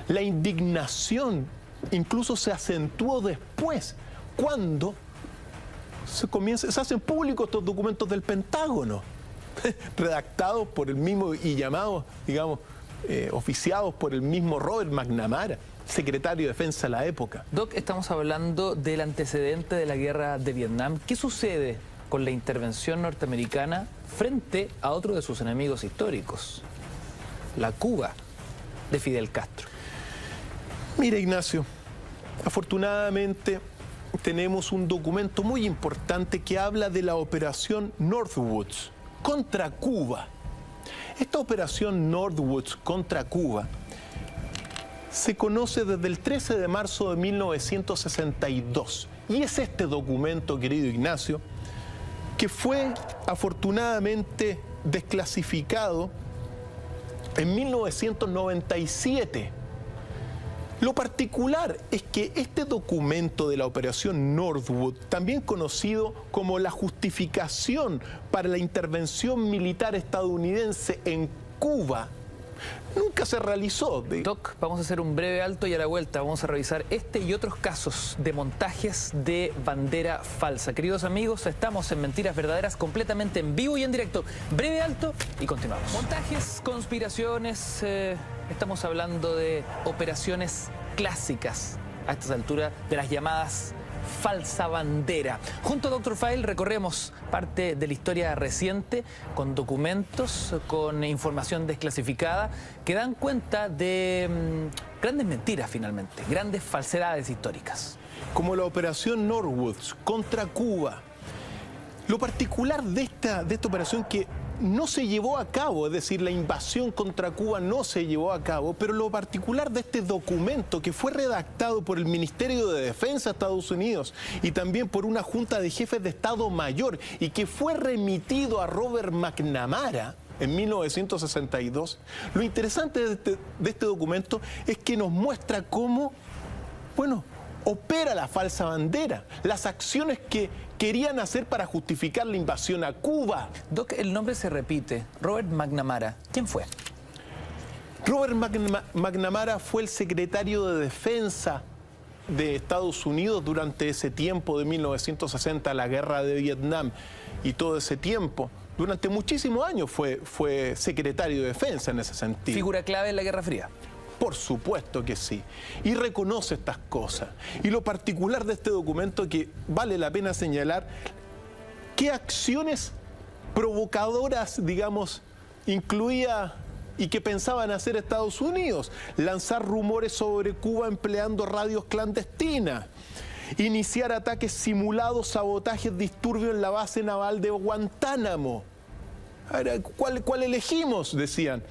La indignación incluso se acentuó después, cuando se hacen públicos estos documentos del Pentágono, redactados por el mismo y llamados, digamos, oficiados por el mismo Robert McNamara, secretario de Defensa de la época. Doc, estamos hablando del antecedente de la guerra de Vietnam. ¿Qué sucede con la intervención norteamericana frente a otro de sus enemigos históricos, la Cuba de Fidel Castro? Mira, Ignacio, afortunadamente tenemos un documento muy importante que habla de la operación Northwoods contra Cuba. Esta operación Northwoods contra Cuba se conoce desde el 13 de marzo de 1962. Y es este documento, querido Ignacio, que fue afortunadamente desclasificado en 1997. Lo particular es que este documento de la operación Northwood, también conocido como la justificación para la intervención militar estadounidense en Cuba, nunca se realizó. Doc, vamos a hacer un breve alto y a la vuelta vamos a revisar este y otros casos de montajes de bandera falsa. Queridos amigos, estamos en Mentiras Verdaderas completamente en vivo y en directo. Breve alto y continuamos. Montajes, conspiraciones, estamos hablando de operaciones clásicas a estas alturas, de las llamadas falsa bandera. Junto a Dr. File recorremos parte de la historia reciente con documentos, con información desclasificada que dan cuenta de grandes mentiras finalmente, grandes falsedades históricas. Como la operación Northwoods contra Cuba. Lo particular de esta operación que no se llevó a cabo, es decir, la invasión contra Cuba no se llevó a cabo, pero lo particular de este documento que fue redactado por el Ministerio de Defensa de Estados Unidos y también por una junta de jefes de Estado Mayor y que fue remitido a Robert McNamara en 1962, lo interesante de este documento es que nos muestra cómo, bueno, opera la falsa bandera, las acciones que querían hacer para justificar la invasión a Cuba. Doc, el nombre se repite, Robert McNamara. ¿Quién fue? Robert McNamara fue el secretario de Defensa de Estados Unidos durante ese tiempo de 1960, la guerra de Vietnam, y todo ese tiempo. Durante muchísimos años fue secretario de Defensa en ese sentido. ¿Figura clave en la Guerra Fría? Por supuesto que sí, y reconoce estas cosas. Y lo particular de este documento que vale la pena señalar, qué acciones provocadoras, digamos, incluía y que pensaban hacer Estados Unidos. Lanzar rumores sobre Cuba empleando radios clandestinas, iniciar ataques simulados, sabotajes, disturbios en la base naval de Guantánamo. Ahora, ¿cuál elegimos? Decían.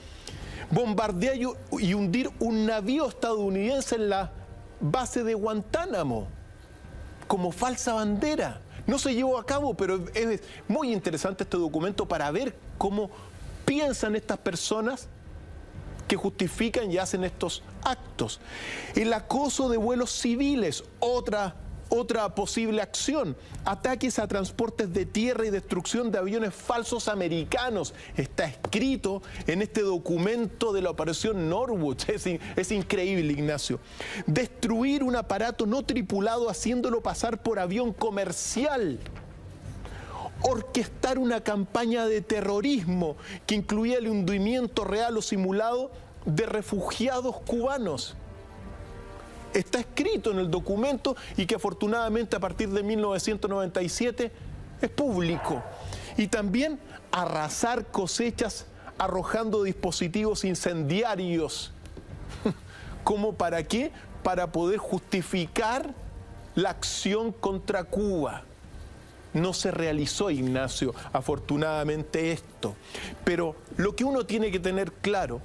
Bombardear y hundir un navío estadounidense en la base de Guantánamo como falsa bandera. No se llevó a cabo, pero es muy interesante este documento para ver cómo piensan estas personas que justifican y hacen estos actos. El acoso de vuelos civiles, otra posible acción. Ataques a transportes de tierra y destrucción de aviones falsos americanos. Está escrito en este documento de la operación Northwoods. Es increíble, Ignacio. Destruir un aparato no tripulado haciéndolo pasar por avión comercial. Orquestar una campaña de terrorismo que incluía el hundimiento real o simulado de refugiados cubanos. Está escrito en el documento y que afortunadamente a partir de 1997 es público. Y también arrasar cosechas arrojando dispositivos incendiarios. ¿Cómo para qué? Para poder justificar la acción contra Cuba. No se realizó, Ignacio, afortunadamente esto. Pero lo que uno tiene que tener claro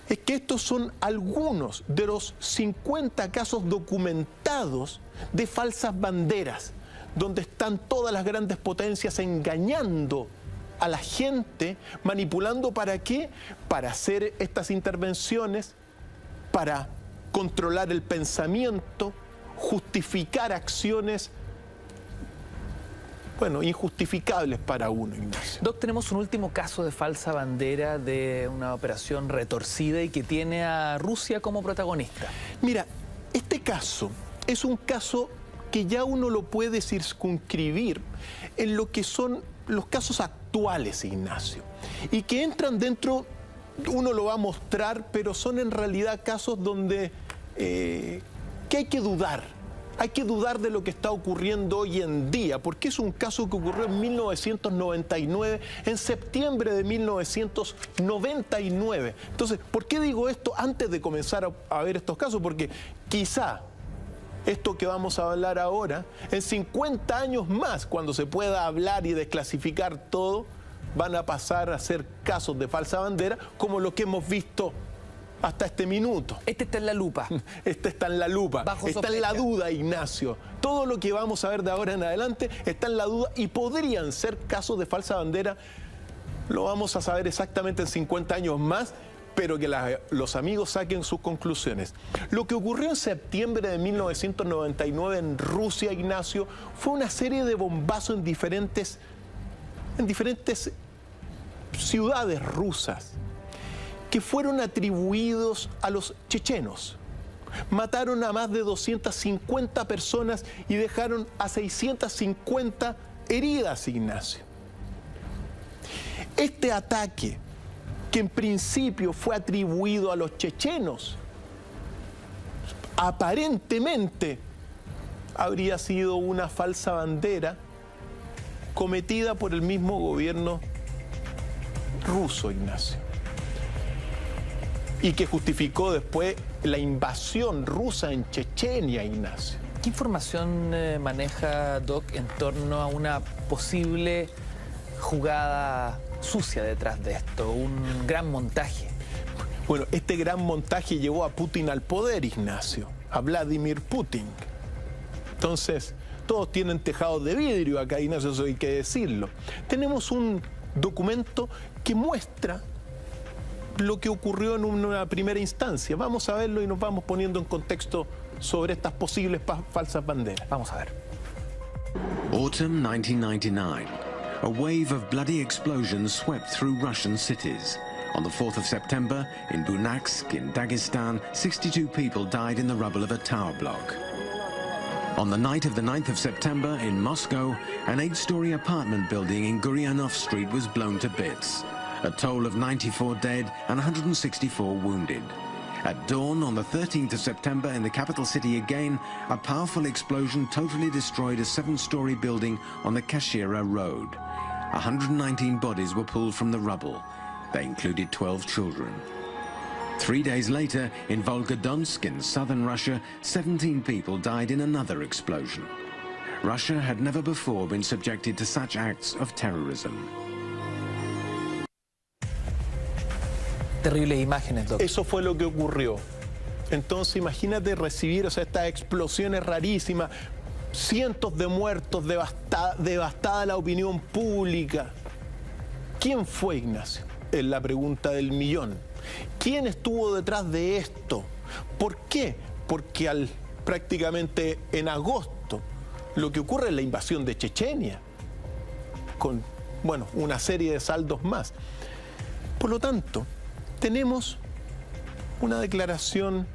es que estos son algunos de los 50 casos documentados de falsas banderas, donde están todas las grandes potencias engañando a la gente, manipulando ¿para qué? Para hacer estas intervenciones, para controlar el pensamiento, justificar acciones, bueno, injustificables para uno, Ignacio. Doc, tenemos un último caso de falsa bandera de una operación retorcida y que tiene a Rusia como protagonista. Mira, este caso es un caso que ya uno lo puede circunscribir en lo que son los casos actuales, Ignacio, y que entran dentro, uno lo va a mostrar, pero son en realidad casos donde que hay que dudar. Hay que dudar de lo que está ocurriendo hoy en día, porque es un caso que ocurrió en 1999, en septiembre de 1999. Entonces, ¿por qué digo esto antes de comenzar a ver estos casos? Porque quizá esto que vamos a hablar ahora, en 50 años más, cuando se pueda hablar y desclasificar todo, van a pasar a ser casos de falsa bandera, como lo que hemos visto hasta este minuto. Este está en la lupa. Este está en la lupa. Bajo está sospecha. en la duda, Ignacio. Todo lo que vamos a ver de ahora en adelante está en la duda y podrían ser casos de falsa bandera. Lo vamos a saber exactamente en 50 años más, pero que los amigos saquen sus conclusiones. Lo que ocurrió en septiembre de 1999 en Rusia, Ignacio, fue una serie de bombazos en diferentes ciudades rusas que fueron atribuidos a los chechenos. Mataron a más de 250 personas y dejaron a 650 heridas, Ignacio. Este ataque, que en principio fue atribuido a los chechenos, aparentemente habría sido una falsa bandera cometida por el mismo gobierno ruso, Ignacio, y que justificó después la invasión rusa en Chechenia, Ignacio. ¿Qué información maneja, Doc, en torno a una posible jugada sucia detrás de esto, un gran montaje? Bueno, este gran montaje llevó a Putin al poder, Ignacio, a Vladimir Putin. Entonces, todos tienen tejados de vidrio acá, Ignacio, eso hay que decirlo. Tenemos un documento que muestra lo que ocurrió en una primera instancia. Vamos a verlo y nos vamos poniendo en contexto sobre estas posibles falsas banderas. Vamos a ver. Autumn 1999. A wave of bloody explosions swept through Russian cities. On the 4th of September, in Bunaksk, in Dagestan, 62 people died in the rubble of a tower block. On the night of the 9th of September, in Moscow, an 8-story apartment building in Guryanov Street was blown to bits. A toll of 94 dead and 164 wounded. At dawn on the 13th of September in the capital city again, a powerful explosion totally destroyed a 7-story building on the Kashira Road. 119 bodies were pulled from the rubble. They included 12 children. 3 days later, in Volgodonsk in southern Russia, 17 people died in another explosion. Russia had never before been subjected to such acts of terrorism. Terribles imágenes, doctor. Eso fue lo que ocurrió. Entonces, imagínate recibir, estas explosiones rarísimas, cientos de muertos, devastada la opinión pública. ¿Quién fue, Ignacio? Es la pregunta del millón. ¿Quién estuvo detrás de esto? ¿Por qué? Porque prácticamente en agosto lo que ocurre es la invasión de Chechenia, con, bueno, una serie de saldos más. Por lo tanto, tenemos una declaración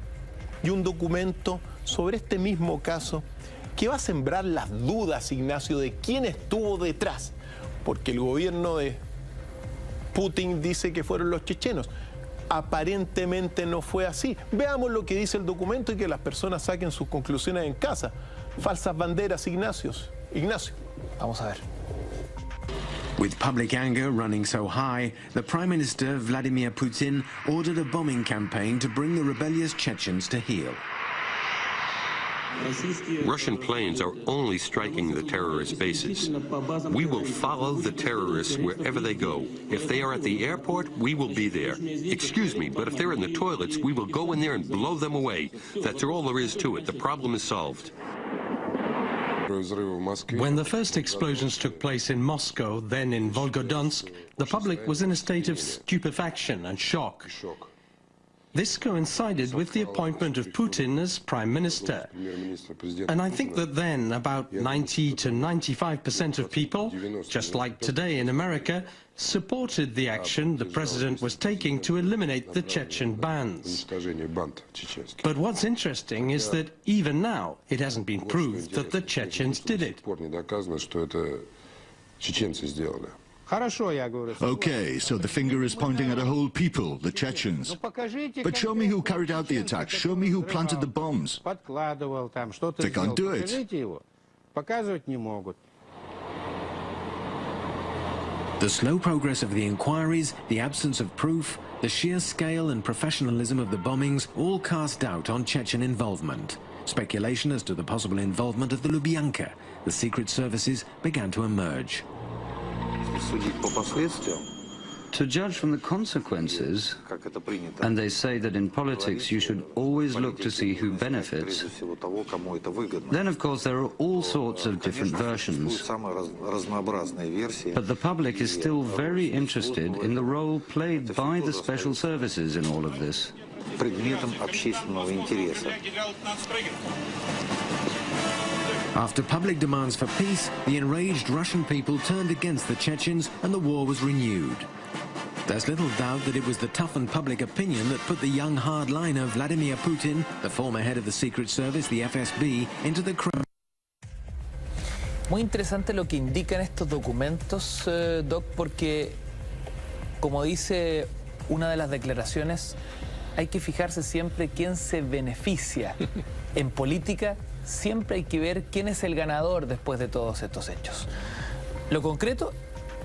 y un documento sobre este mismo caso que va a sembrar las dudas, Ignacio, de quién estuvo detrás, porque el gobierno de Putin dice que fueron los chechenos. Aparentemente no fue así. Veamos lo que dice el documento y que las personas saquen sus conclusiones en casa. Falsas banderas, Ignacio. Vamos a ver. With public anger running so high, the Prime Minister, Vladimir Putin, ordered a bombing campaign to bring the rebellious Chechens to heel. Russian planes are only striking the terrorist bases. We will follow the terrorists wherever they go. If they are at the airport, we will be there. Excuse me, but if they're in the toilets, we will go in there and blow them away. That's all there is to it. The problem is solved. When the first explosions took place in Moscow, then in Volgodonsk, the public was in a state of stupefaction and shock. This coincided with the appointment of Putin as Prime Minister. And I think that then about 90 to 95% of people, just like today in America, supported the action the president was taking to eliminate the Chechen bands. But what's interesting is that even now it hasn't been proved that the Chechens did it. Okay, so the finger is pointing at a whole people, the Chechens. But show me who carried out the attack. Show me who planted the bombs. They can't do it. The slow progress of the inquiries, the absence of proof, the sheer scale and professionalism of the bombings all cast doubt on Chechen involvement. Speculation as to the possible involvement of the Lubyanka. The secret services began to emerge. To judge from the consequences, and they say that in politics you should always look to see who benefits, then of course there are all sorts of different versions. But the public is still very interested in the role played by the special services in all of this. After public demands for peace, the enraged Russian people turned against the Chechens and the war was renewed. There's little doubt that it was the toughened public opinion that put the young hardliner Vladimir Putin, the former head of the Secret Service, the FSB, into the Kremlin. Muy interesante lo que indican estos documentos, Doc, porque, como dice una de las declaraciones, hay que fijarse siempre quién se beneficia en política siempre hay que ver quién es el ganador después de todos estos hechos. Lo concreto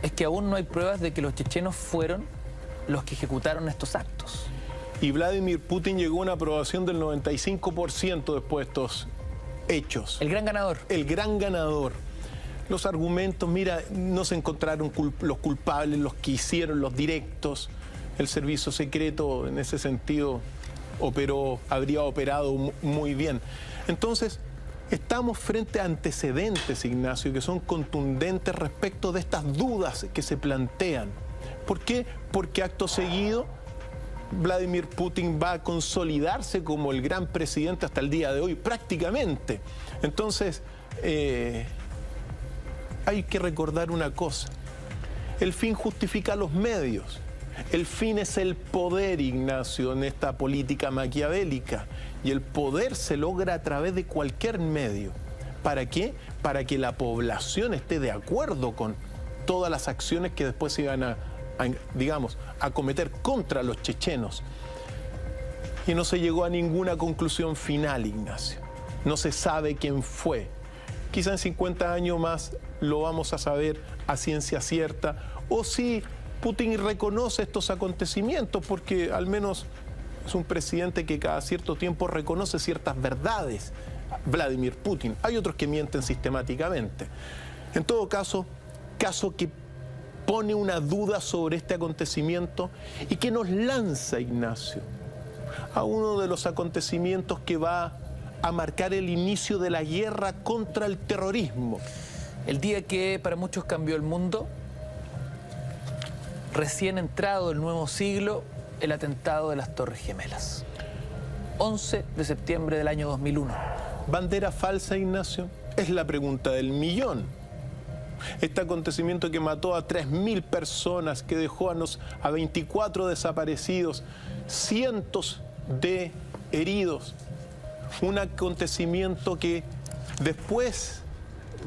es que aún no hay pruebas de que los chechenos fueron los que ejecutaron estos actos. Y Vladimir Putin llegó a una aprobación del 95% después de estos hechos. El gran ganador. El gran ganador. Los argumentos, mira, no se encontraron los culpables, los que hicieron los directos. El servicio secreto en ese sentido habría operado muy bien. Entonces, estamos frente a antecedentes, Ignacio, que son contundentes respecto de estas dudas que se plantean. ¿Por qué? Porque acto seguido Vladimir Putin va a consolidarse como el gran presidente hasta el día de hoy, prácticamente. Entonces, hay que recordar una cosa. El fin justifica los medios. El fin es el poder, Ignacio, en esta política maquiavélica. Y el poder se logra a través de cualquier medio. ¿Para qué? Para que la población esté de acuerdo con todas las acciones que después se iban a cometer contra los chechenos. Y no se llegó a ninguna conclusión final, Ignacio. No se sabe quién fue. Quizá en 50 años más lo vamos a saber a ciencia cierta, o si Putin reconoce estos acontecimientos, porque al menos es un presidente que cada cierto tiempo reconoce ciertas verdades, Vladimir Putin. Hay otros que mienten sistemáticamente. En todo caso, caso que pone una duda sobre este acontecimiento y que nos lanza, Ignacio, a uno de los acontecimientos que va a marcar el inicio de la guerra contra el terrorismo. El día que para muchos cambió el mundo, recién entrado el nuevo siglo, el atentado de las Torres Gemelas. 11 de septiembre del año 2001. ¿Bandera falsa, Ignacio? Es la pregunta del millón. Este acontecimiento que mató a 3.000 personas, que dejó a 24 desaparecidos, cientos de heridos. Un acontecimiento que después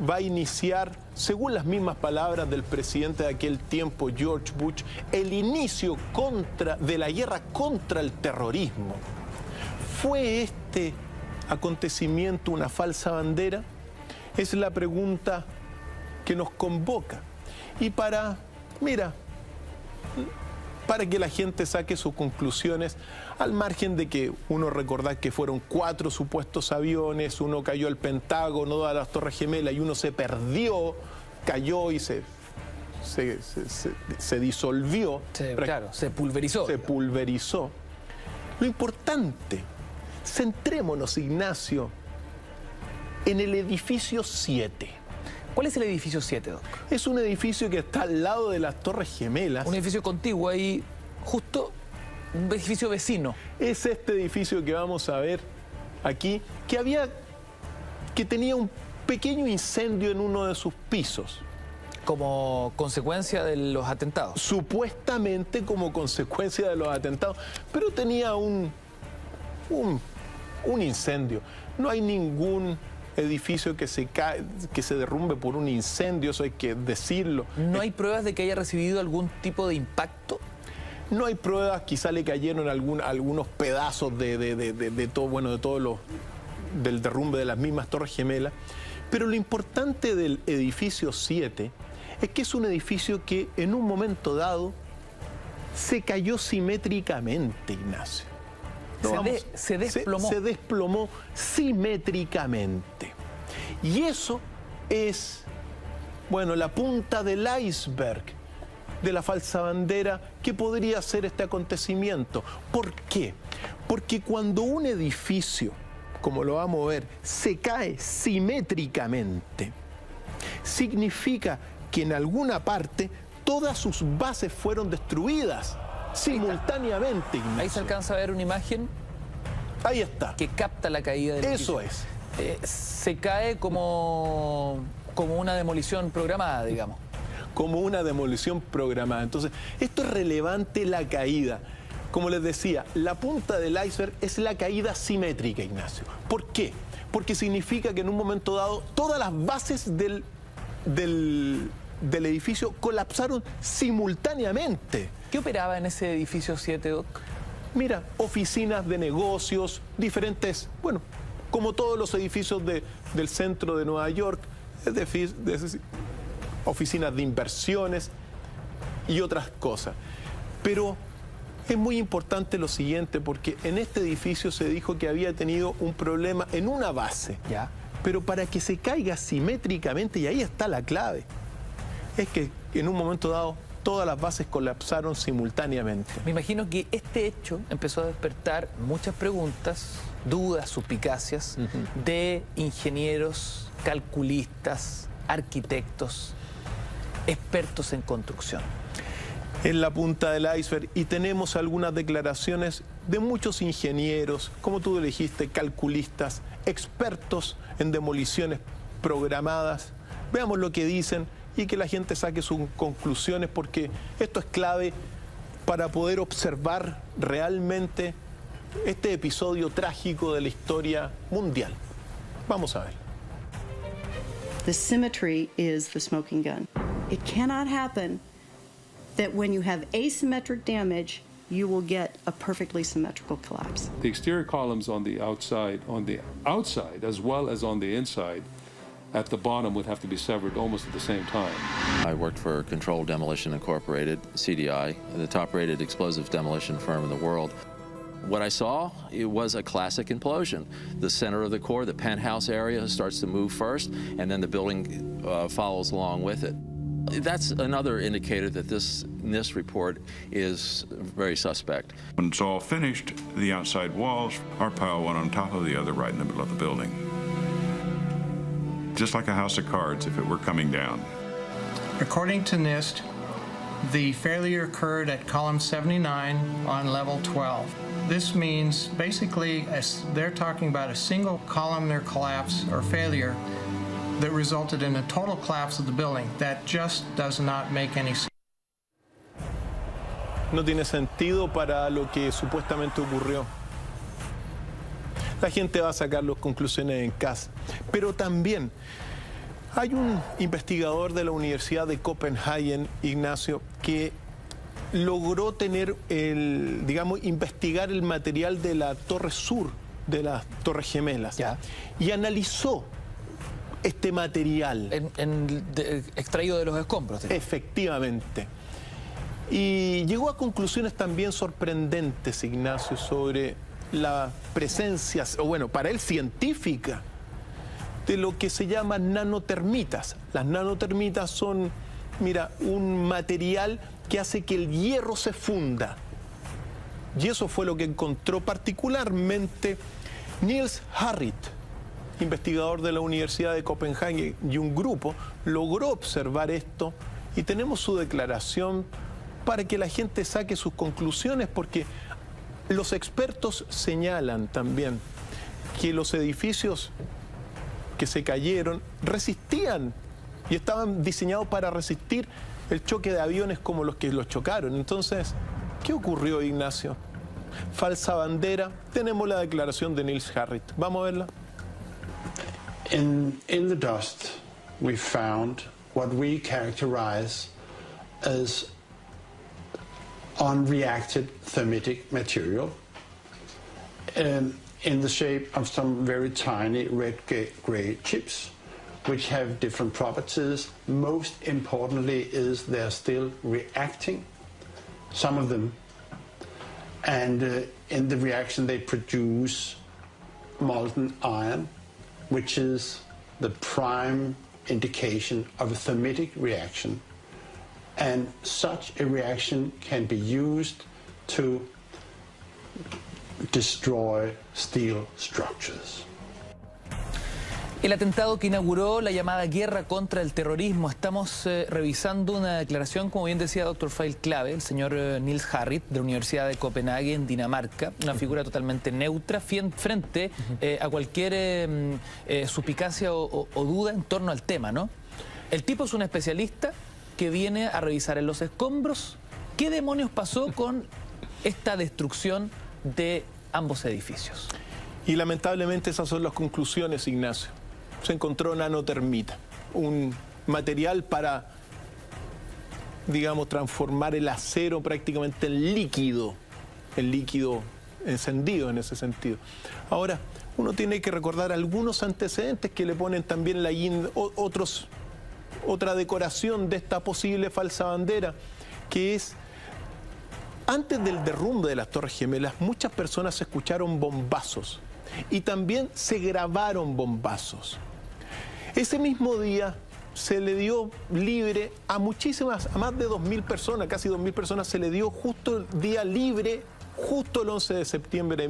va a iniciar, según las mismas palabras del presidente de aquel tiempo, George Bush, el inicio de la guerra contra el terrorismo. ¿Fue este acontecimiento una falsa bandera? Es la pregunta que nos convoca. Y para que la gente saque sus conclusiones, al margen de que uno recordar que fueron 4 supuestos aviones, uno cayó al Pentágono, a las Torres Gemelas, y uno se perdió, cayó y se disolvió. Se pulverizó. Se pulverizó. Lo importante, centrémonos, Ignacio, en el edificio 7. ¿Cuál es el edificio 7, Doc? Es un edificio que está al lado de las Torres Gemelas. Un edificio contiguo ahí, justo un edificio vecino. Es este edificio que vamos a ver aquí, que tenía un pequeño incendio en uno de sus pisos. Como consecuencia de los atentados. Supuestamente como consecuencia de los atentados, pero tenía un incendio. No hay ningún edificio que se derrumbe por un incendio, eso hay que decirlo. ¿No hay pruebas de que haya recibido algún tipo de impacto? No hay pruebas, quizá le cayeron algunos pedazos de todo del derrumbe de las mismas Torres Gemelas, pero lo importante del edificio 7 es que es un edificio que en un momento dado se cayó simétricamente, Ignacio. Se desplomó. Se desplomó simétricamente. Y eso es, la punta del iceberg de la falsa bandera que podría ser este acontecimiento. ¿Por qué? Porque cuando un edificio, como lo vamos a ver, se cae simétricamente, significa que en alguna parte todas sus bases fueron destruidas simultáneamente, Ignacio. Ahí se alcanza a ver una imagen. Ahí está. Que capta la caída del edificio. Eso es. Se cae como una demolición programada, digamos. Como una demolición programada. Entonces, esto es relevante, la caída. Como les decía, la punta del iceberg es la caída simétrica, Ignacio. ¿Por qué? Porque significa que en un momento dado todas las bases del edificio colapsaron simultáneamente. ¿Qué operaba en ese edificio 7, Doc? Mira, oficinas de negocios, diferentes, como todos los edificios del centro de Nueva York, oficinas de inversiones y otras cosas. Pero es muy importante lo siguiente, porque en este edificio se dijo que había tenido un problema en una base. ¿Ya? Pero para que se caiga simétricamente, y ahí está la clave, es que en un momento dado todas las bases colapsaron simultáneamente. Me imagino que este hecho empezó a despertar muchas preguntas, dudas, suspicacias de ingenieros, calculistas, arquitectos, expertos en construcción. En la punta del iceberg, y tenemos algunas declaraciones de muchos ingenieros, como tú dijiste, calculistas, expertos en demoliciones programadas. Veamos lo que dicen y que la gente saque sus conclusiones, porque esto es clave para poder observar realmente este episodio trágico de la historia mundial. Vamos a ver. The symmetry is the smoking gun. It cannot happen that when you have asymmetric damage, you will get a perfectly symmetrical collapse. The exterior columns on the outside as well as on the inside at the bottom would have to be severed almost at the same time. I worked for Controlled Demolition Incorporated, CDI, the top-rated explosive demolition firm in the world. What I saw, it was a classic implosion. The center of the core, the penthouse area, starts to move first, and then the building follows along with it. That's another indicator that this report is very suspect. When it's all finished, the outside walls are piled one on top of the other right in the middle of the building. Just like a house of cards if it were coming down. According to NIST, the failure occurred at column 79 on level 12. This means basically they're talking about a single columnar collapse or failure that resulted in a total collapse of the building. That just does not make any sense. No tiene sentido para lo que supuestamente ocurrió. La gente va a sacar las conclusiones en casa. Pero también hay un investigador de la Universidad de Copenhague, Ignacio, que logró tener investigar el material de la Torre Sur, de las Torres Gemelas, y analizó este material. Extraído de los escombros. Efectivamente. Y llegó a conclusiones también sorprendentes, Ignacio, sobre la presencia, o bueno, para él científica, de lo que se llaman nanotermitas. Las nanotermitas son, mira, un material que hace que el hierro se funda. Y eso fue lo que encontró particularmente Niels Harrit, investigador de la Universidad de Copenhague, y un grupo logró observar esto, y tenemos su declaración para que la gente saque sus conclusiones, porque los expertos señalan también que los edificios que se cayeron resistían y estaban diseñados para resistir el choque de aviones como los que los chocaron. Entonces, ¿qué ocurrió, Ignacio? Falsa bandera. Tenemos la declaración de Niels Harrit. Vamos a verla. In the dust, we found what we characterize as unreacted thermitic material in the shape of some very tiny red-gray chips, which have different properties. Most importantly is they're still reacting, some of them, and in the reaction they produce molten iron, which is the prime indication of a thermitic reaction. And such a reaction can be used to destroy steel structures. El atentado que inauguró la llamada guerra contra el terrorismo. Estamos revisando una declaración, como bien decía Dr. Fail clave, el señor Niels Harrit, de la Universidad de Copenhague, en Dinamarca, una figura totalmente neutra frente a cualquier suspicacia o duda en torno al tema, ¿no? El tipo es un especialista que viene a revisar en los escombros qué demonios pasó con esta destrucción de ambos edificios. Y lamentablemente esas son las conclusiones, Ignacio. Se encontró nanotermita, un material para, digamos, transformar el acero prácticamente en líquido, el líquido encendido en ese sentido. Ahora, uno tiene que recordar algunos antecedentes que le ponen también la guinda, otra decoración de esta posible falsa bandera, que es, antes del derrumbe de las Torres Gemelas, muchas personas escucharon bombazos y también se grabaron bombazos. Ese mismo día se le dio libre a muchísimas, a más de 2.000 personas, casi 2.000 personas, se le dio justo el día libre, justo el 11 de septiembre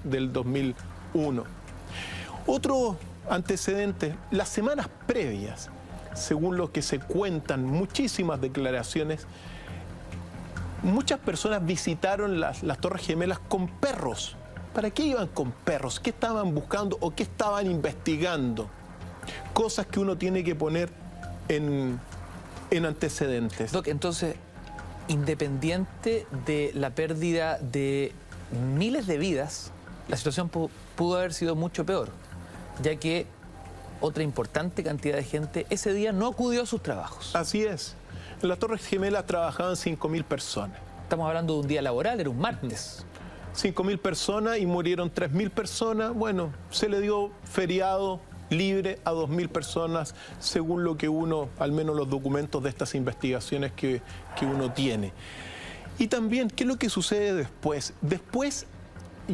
del 2001. Otro antecedente, las semanas previas, según lo que se cuentan, muchísimas declaraciones, muchas personas visitaron las Torres Gemelas con perros. ¿Para qué iban con perros? ¿Qué estaban buscando o qué estaban investigando? Cosas que uno tiene que poner en antecedentes. Doc, entonces, independiente de la pérdida de miles de vidas, la situación pudo haber sido mucho peor, ya que otra importante cantidad de gente ese día no acudió a sus trabajos. Así es. En las Torres Gemelas trabajaban 5.000 personas. Estamos hablando de un día laboral, era un martes. 5.000 personas y murieron 3.000 personas. Bueno, se le dio feriado libre a 2.000 personas, según lo que uno, al menos los documentos de estas investigaciones que uno tiene. Y también, ¿qué es lo que sucede después? Después,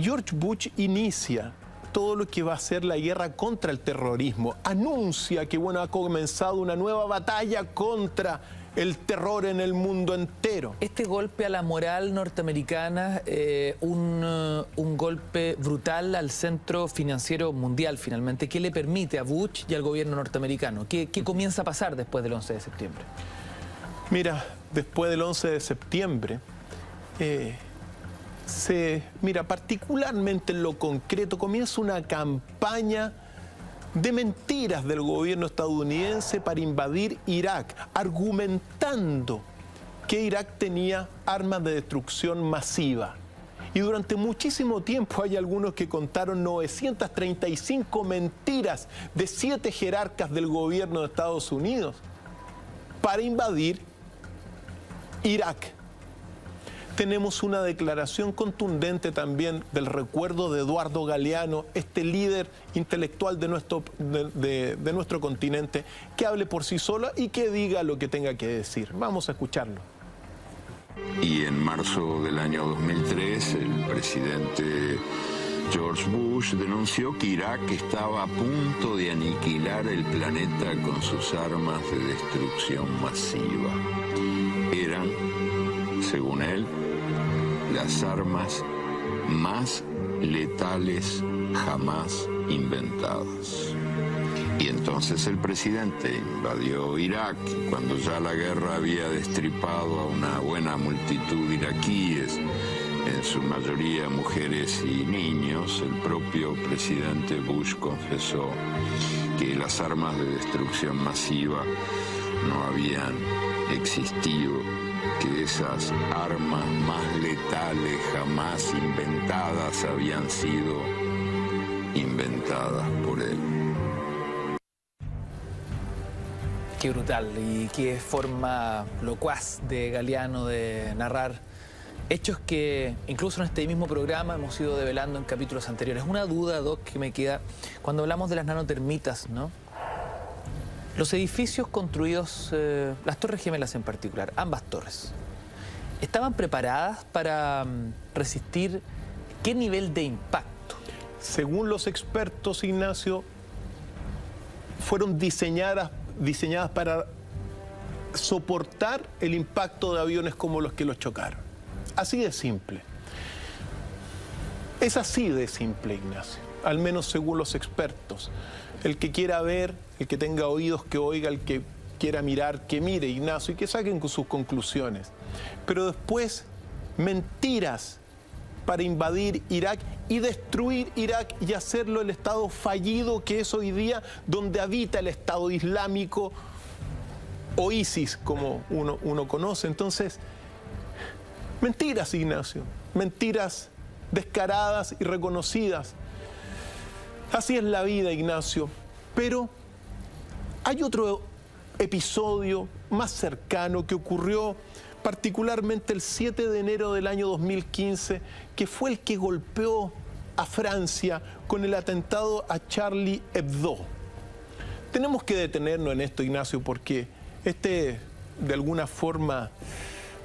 George Bush inicia todo lo que va a ser la guerra contra el terrorismo. Anuncia que, bueno, ha comenzado una nueva batalla contra el terror en el mundo entero. Este golpe a la moral norteamericana, un golpe brutal al centro financiero mundial finalmente, ¿qué le permite a Bush y al gobierno norteamericano? ¿Qué comienza a pasar después del 11 de septiembre? Mira, después del 11 de septiembre, particularmente en lo concreto, comienza una campaña de mentiras del gobierno estadounidense para invadir Irak, argumentando que Irak tenía armas de destrucción masiva. Y durante muchísimo tiempo hay algunos que contaron 935 mentiras de 7 jerarcas del gobierno de Estados Unidos para invadir Irak. Tenemos una declaración contundente también del recuerdo de Eduardo Galeano, este líder intelectual de nuestro continente, que hable por sí solo y que diga lo que tenga que decir. Vamos a escucharlo. Y en marzo del año 2003, el presidente George Bush denunció que Irak estaba a punto de aniquilar el planeta con sus armas de destrucción masiva. Eran, según él, las armas más letales jamás inventadas. Y entonces el presidente invadió Irak, cuando ya la guerra había destripado a una buena multitud de iraquíes, en su mayoría mujeres y niños. El propio presidente Bush confesó que las armas de destrucción masiva no habían existido, que esas armas más letales jamás inventadas habían sido inventadas por él. Qué brutal y qué forma locuaz de Galeano de narrar hechos que incluso en este mismo programa hemos ido develando en capítulos anteriores. Una duda, Doc, que me queda cuando hablamos de las nanotermitas, ¿no? Los edificios construidos, las Torres Gemelas en particular, ambas torres, ¿estaban preparadas para resistir qué nivel de impacto? Según los expertos, Ignacio, fueron diseñadas para soportar el impacto de aviones como los que los chocaron. Así de simple. Es así de simple, Ignacio, al menos según los expertos. El que quiera ver, el que tenga oídos que oiga, el que quiera mirar, que mire, Ignacio, y que saquen sus conclusiones. Pero después, mentiras para invadir Irak y destruir Irak y hacerlo el Estado fallido que es hoy día, donde habita el Estado Islámico o ISIS, como uno conoce. Entonces, mentiras, Ignacio, mentiras descaradas y reconocidas. Así es la vida, Ignacio. Pero hay otro episodio más cercano que ocurrió particularmente el 7 de enero del año 2015, que fue el que golpeó a Francia con el atentado a Charlie Hebdo. Tenemos que detenernos en esto, Ignacio, porque de alguna forma,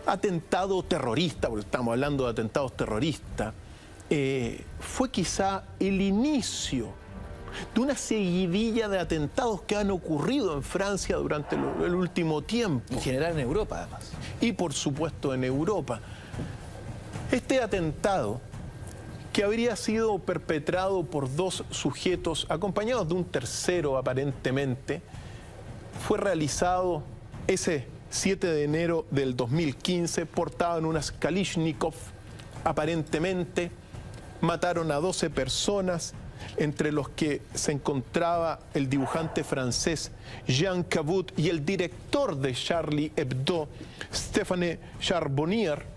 atentado terrorista, porque estamos hablando de atentados terroristas, fue quizá el inicio de una seguidilla de atentados que han ocurrido en Francia durante el último tiempo. En general en Europa, además. Y por supuesto en Europa. Este atentado, que habría sido perpetrado por dos sujetos acompañados de un tercero aparentemente, fue realizado ese 7 de enero del 2015, portaban unas Kalashnikov, aparentemente mataron a 12 personas, entre los que se encontraba el dibujante francés Jean Cabot y el director de Charlie Hebdo, Stéphane Charbonnier,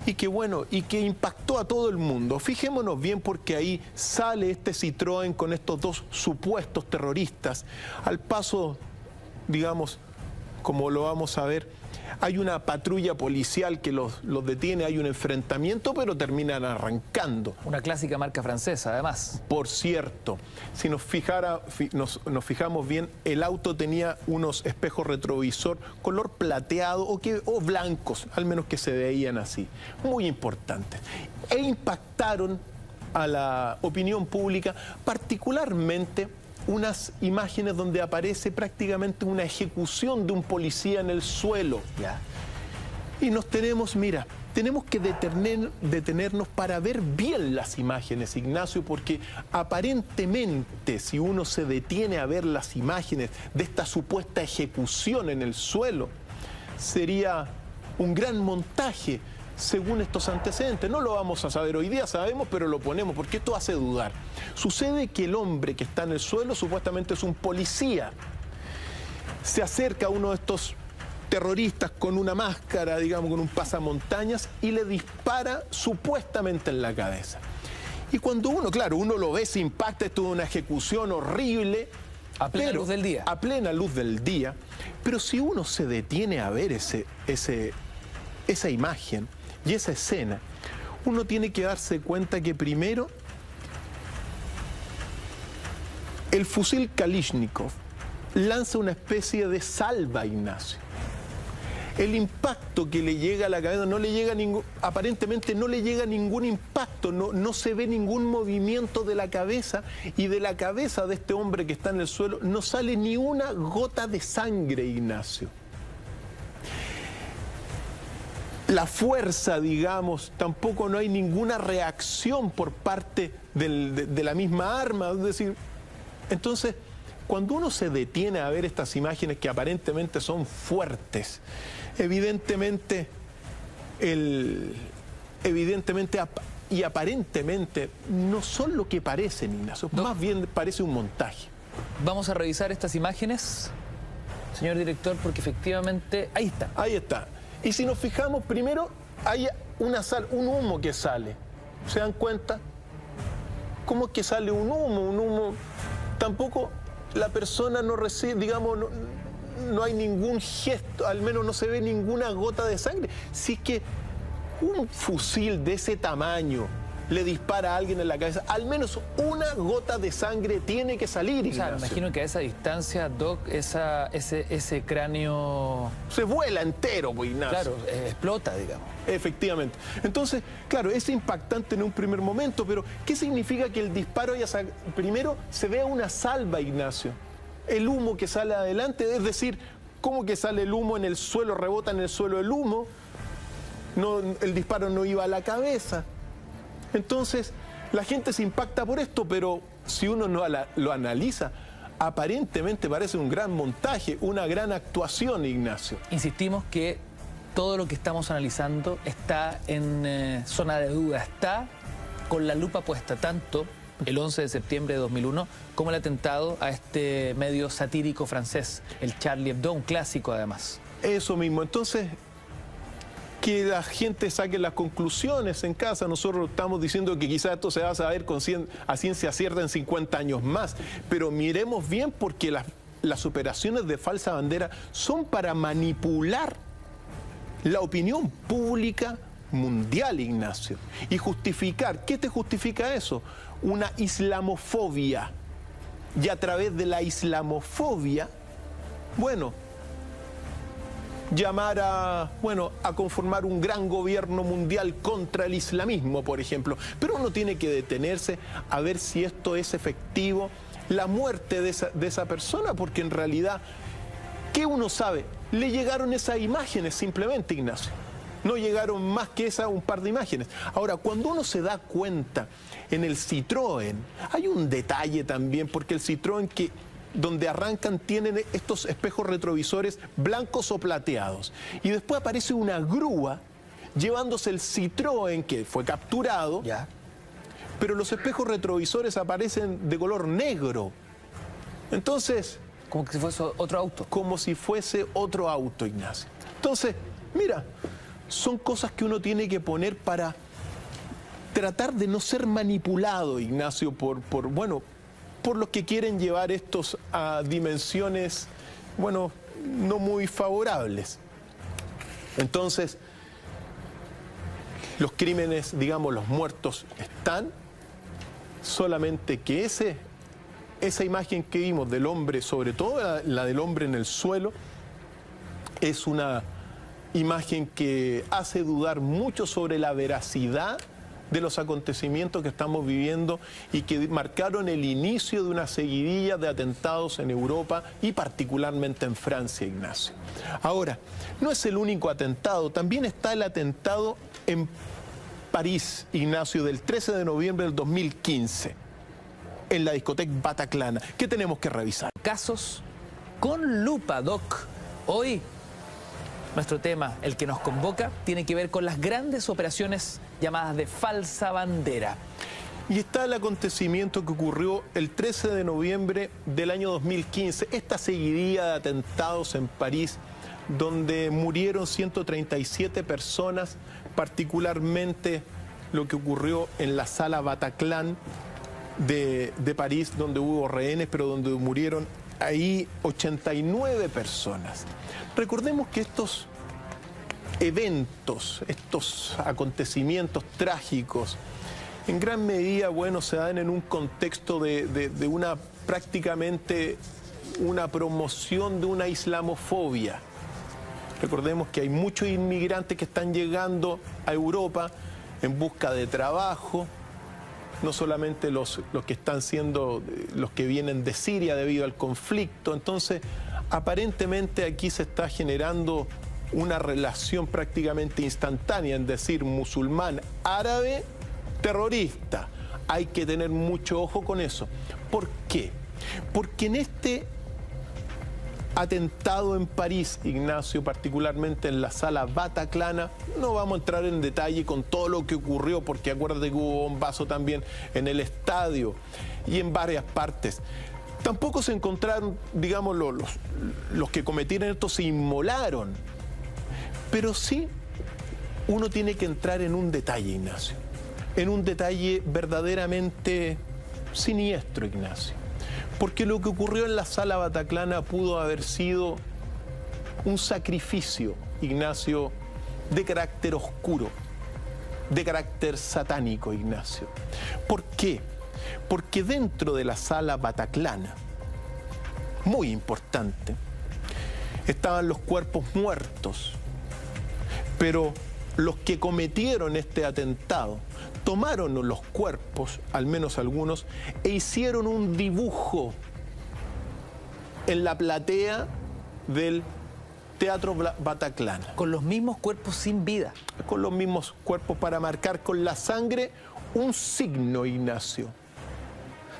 y que impactó a todo el mundo. Fijémonos bien, porque ahí sale este Citroën con estos dos supuestos terroristas. Al paso, digamos, como lo vamos a ver, hay una patrulla policial que los detiene, hay un enfrentamiento, pero terminan arrancando. Una clásica marca francesa, además. Por cierto, si nos fijamos bien, el auto tenía unos espejos retrovisor color plateado o blancos, al menos que se veían así. Muy importantes. E impactaron a la opinión pública, particularmente unas imágenes donde aparece prácticamente una ejecución de un policía en el suelo. ¿Ya? Y tenemos que detenernos para ver bien las imágenes, Ignacio, porque aparentemente, si uno se detiene a ver las imágenes de esta supuesta ejecución en el suelo, sería un gran montaje, según estos antecedentes. No lo vamos a saber hoy día, sabemos, pero lo ponemos porque esto hace dudar. Sucede que el hombre que está en el suelo supuestamente es un policía. Se acerca a uno de estos terroristas con una máscara, digamos, con un pasamontañas, y le dispara supuestamente en la cabeza. Y cuando uno lo ve, se impacta, esto es una ejecución horrible. A plena luz del día. A plena luz del día. Pero si uno se detiene a ver esa imagen y esa escena, uno tiene que darse cuenta que primero el fusil Kalashnikov lanza una especie de salva, Ignacio. El impacto que le llega a la cabeza aparentemente no le llega ningún impacto, no se ve ningún movimiento de la cabeza, y de la cabeza de este hombre que está en el suelo no sale ni una gota de sangre, Ignacio. La fuerza, digamos, tampoco no hay ninguna reacción por parte de la misma arma. Es decir, entonces, cuando uno se detiene a ver estas imágenes que aparentemente son fuertes, evidentemente y aparentemente no son lo que parecen, Ignacio. Más bien parece un montaje. Vamos a revisar estas imágenes, señor director, porque efectivamente ahí está. Ahí está. Y si nos fijamos, primero hay un humo que sale. ¿Se dan cuenta? ¿Cómo es que sale un humo? Un humo. Tampoco la persona no recibe, digamos, no hay ningún gesto, al menos no se ve ninguna gota de sangre. Si es que un fusil de ese tamaño le dispara a alguien en la cabeza, al menos una gota de sangre tiene que salir. O sea, me imagino que a esa distancia, Doc, ese cráneo se vuela entero, pues, Ignacio. Claro, explota, digamos. Efectivamente. Entonces, claro, es impactante en un primer momento, pero ¿qué significa que el disparo haya salido? Primero se ve una salva, Ignacio. El humo que sale adelante, es decir, ¿cómo que sale el humo en el suelo, rebota en el suelo el humo? No, el disparo no iba a la cabeza. Entonces, la gente se impacta por esto, pero si uno no lo analiza, aparentemente parece un gran montaje, una gran actuación, Ignacio. Insistimos que todo lo que estamos analizando está en zona de duda, está con la lupa puesta, tanto el 11 de septiembre de 2001 como el atentado a este medio satírico francés, el Charlie Hebdo, un clásico además. Eso mismo, entonces, que la gente saque las conclusiones en casa. Nosotros estamos diciendo que quizás esto se va a saber a ciencia cierta en 50 años más, pero miremos bien, porque las operaciones de falsa bandera son para manipular la opinión pública mundial, Ignacio. Y justificar, ¿qué te justifica eso? Una islamofobia. Y a través de la islamofobia, bueno, llamar a conformar un gran gobierno mundial contra el islamismo, por ejemplo. Pero uno tiene que detenerse a ver si esto es efectivo, la muerte de esa persona, porque en realidad, ¿qué uno sabe? Le llegaron esas imágenes simplemente, Ignacio. No llegaron más que un par de imágenes. Ahora, cuando uno se da cuenta en el Citroën, hay un detalle también, porque el Citroën donde arrancan tienen estos espejos retrovisores blancos o plateados. Y después aparece una grúa llevándose el Citroën que fue capturado, pero los espejos retrovisores aparecen de color negro. Entonces... como si fuese otro auto. Como si fuese otro auto, Ignacio. Entonces, mira, son cosas que uno tiene que poner para tratar de no ser manipulado, Ignacio, por los que quieren llevar estos a dimensiones, no muy favorables. Entonces, los crímenes, digamos, los muertos están, solamente que esa imagen que vimos del hombre, sobre todo la del hombre en el suelo, es una imagen que hace dudar mucho sobre la veracidad de los acontecimientos que estamos viviendo y que marcaron el inicio de una seguidilla de atentados en Europa y particularmente en Francia, Ignacio. Ahora, no es el único atentado, también está el atentado en París, Ignacio, del 13 de noviembre del 2015, en la discoteca Bataclan. ¿Qué tenemos que revisar? Casos con lupa, Doc. Hoy, nuestro tema, el que nos convoca, tiene que ver con las grandes operaciones llamadas de falsa bandera. Y está el acontecimiento que ocurrió el 13 de noviembre del año 2015, esta seguidilla de atentados en París, donde murieron 137 personas, particularmente lo que ocurrió en la sala Bataclan de París, donde hubo rehenes, pero donde murieron ahí 89 personas. Recordemos que estos eventos, estos acontecimientos trágicos, en gran medida, se dan en un contexto de prácticamente una promoción de una islamofobia. Recordemos que hay muchos inmigrantes que están llegando a Europa en busca de trabajo, no solamente los que vienen de Siria debido al conflicto. Entonces, aparentemente aquí se está generando una relación prácticamente instantánea, es decir, musulmán, árabe, terrorista. Hay que tener mucho ojo con eso. ¿Por qué? Porque en este atentado en París, Ignacio, particularmente en la sala Bataclan, no vamos a entrar en detalle con todo lo que ocurrió, porque acuérdate que hubo bombazo también en el estadio y en varias partes. Tampoco se encontraron, digamos, los que cometieron esto se inmolaron, pero sí uno tiene que entrar en un detalle, Ignacio, en un detalle verdaderamente siniestro, Ignacio. Porque lo que ocurrió en la sala Bataclan pudo haber sido un sacrificio, Ignacio, de carácter oscuro, de carácter satánico, Ignacio. ¿Por qué? Porque dentro de la sala Bataclan, muy importante, estaban los cuerpos muertos, pero los que cometieron este atentado tomaron los cuerpos, al menos algunos, e hicieron un dibujo en la platea del Teatro Bataclan. Con los mismos cuerpos sin vida. Con los mismos cuerpos para marcar con la sangre un signo, Ignacio.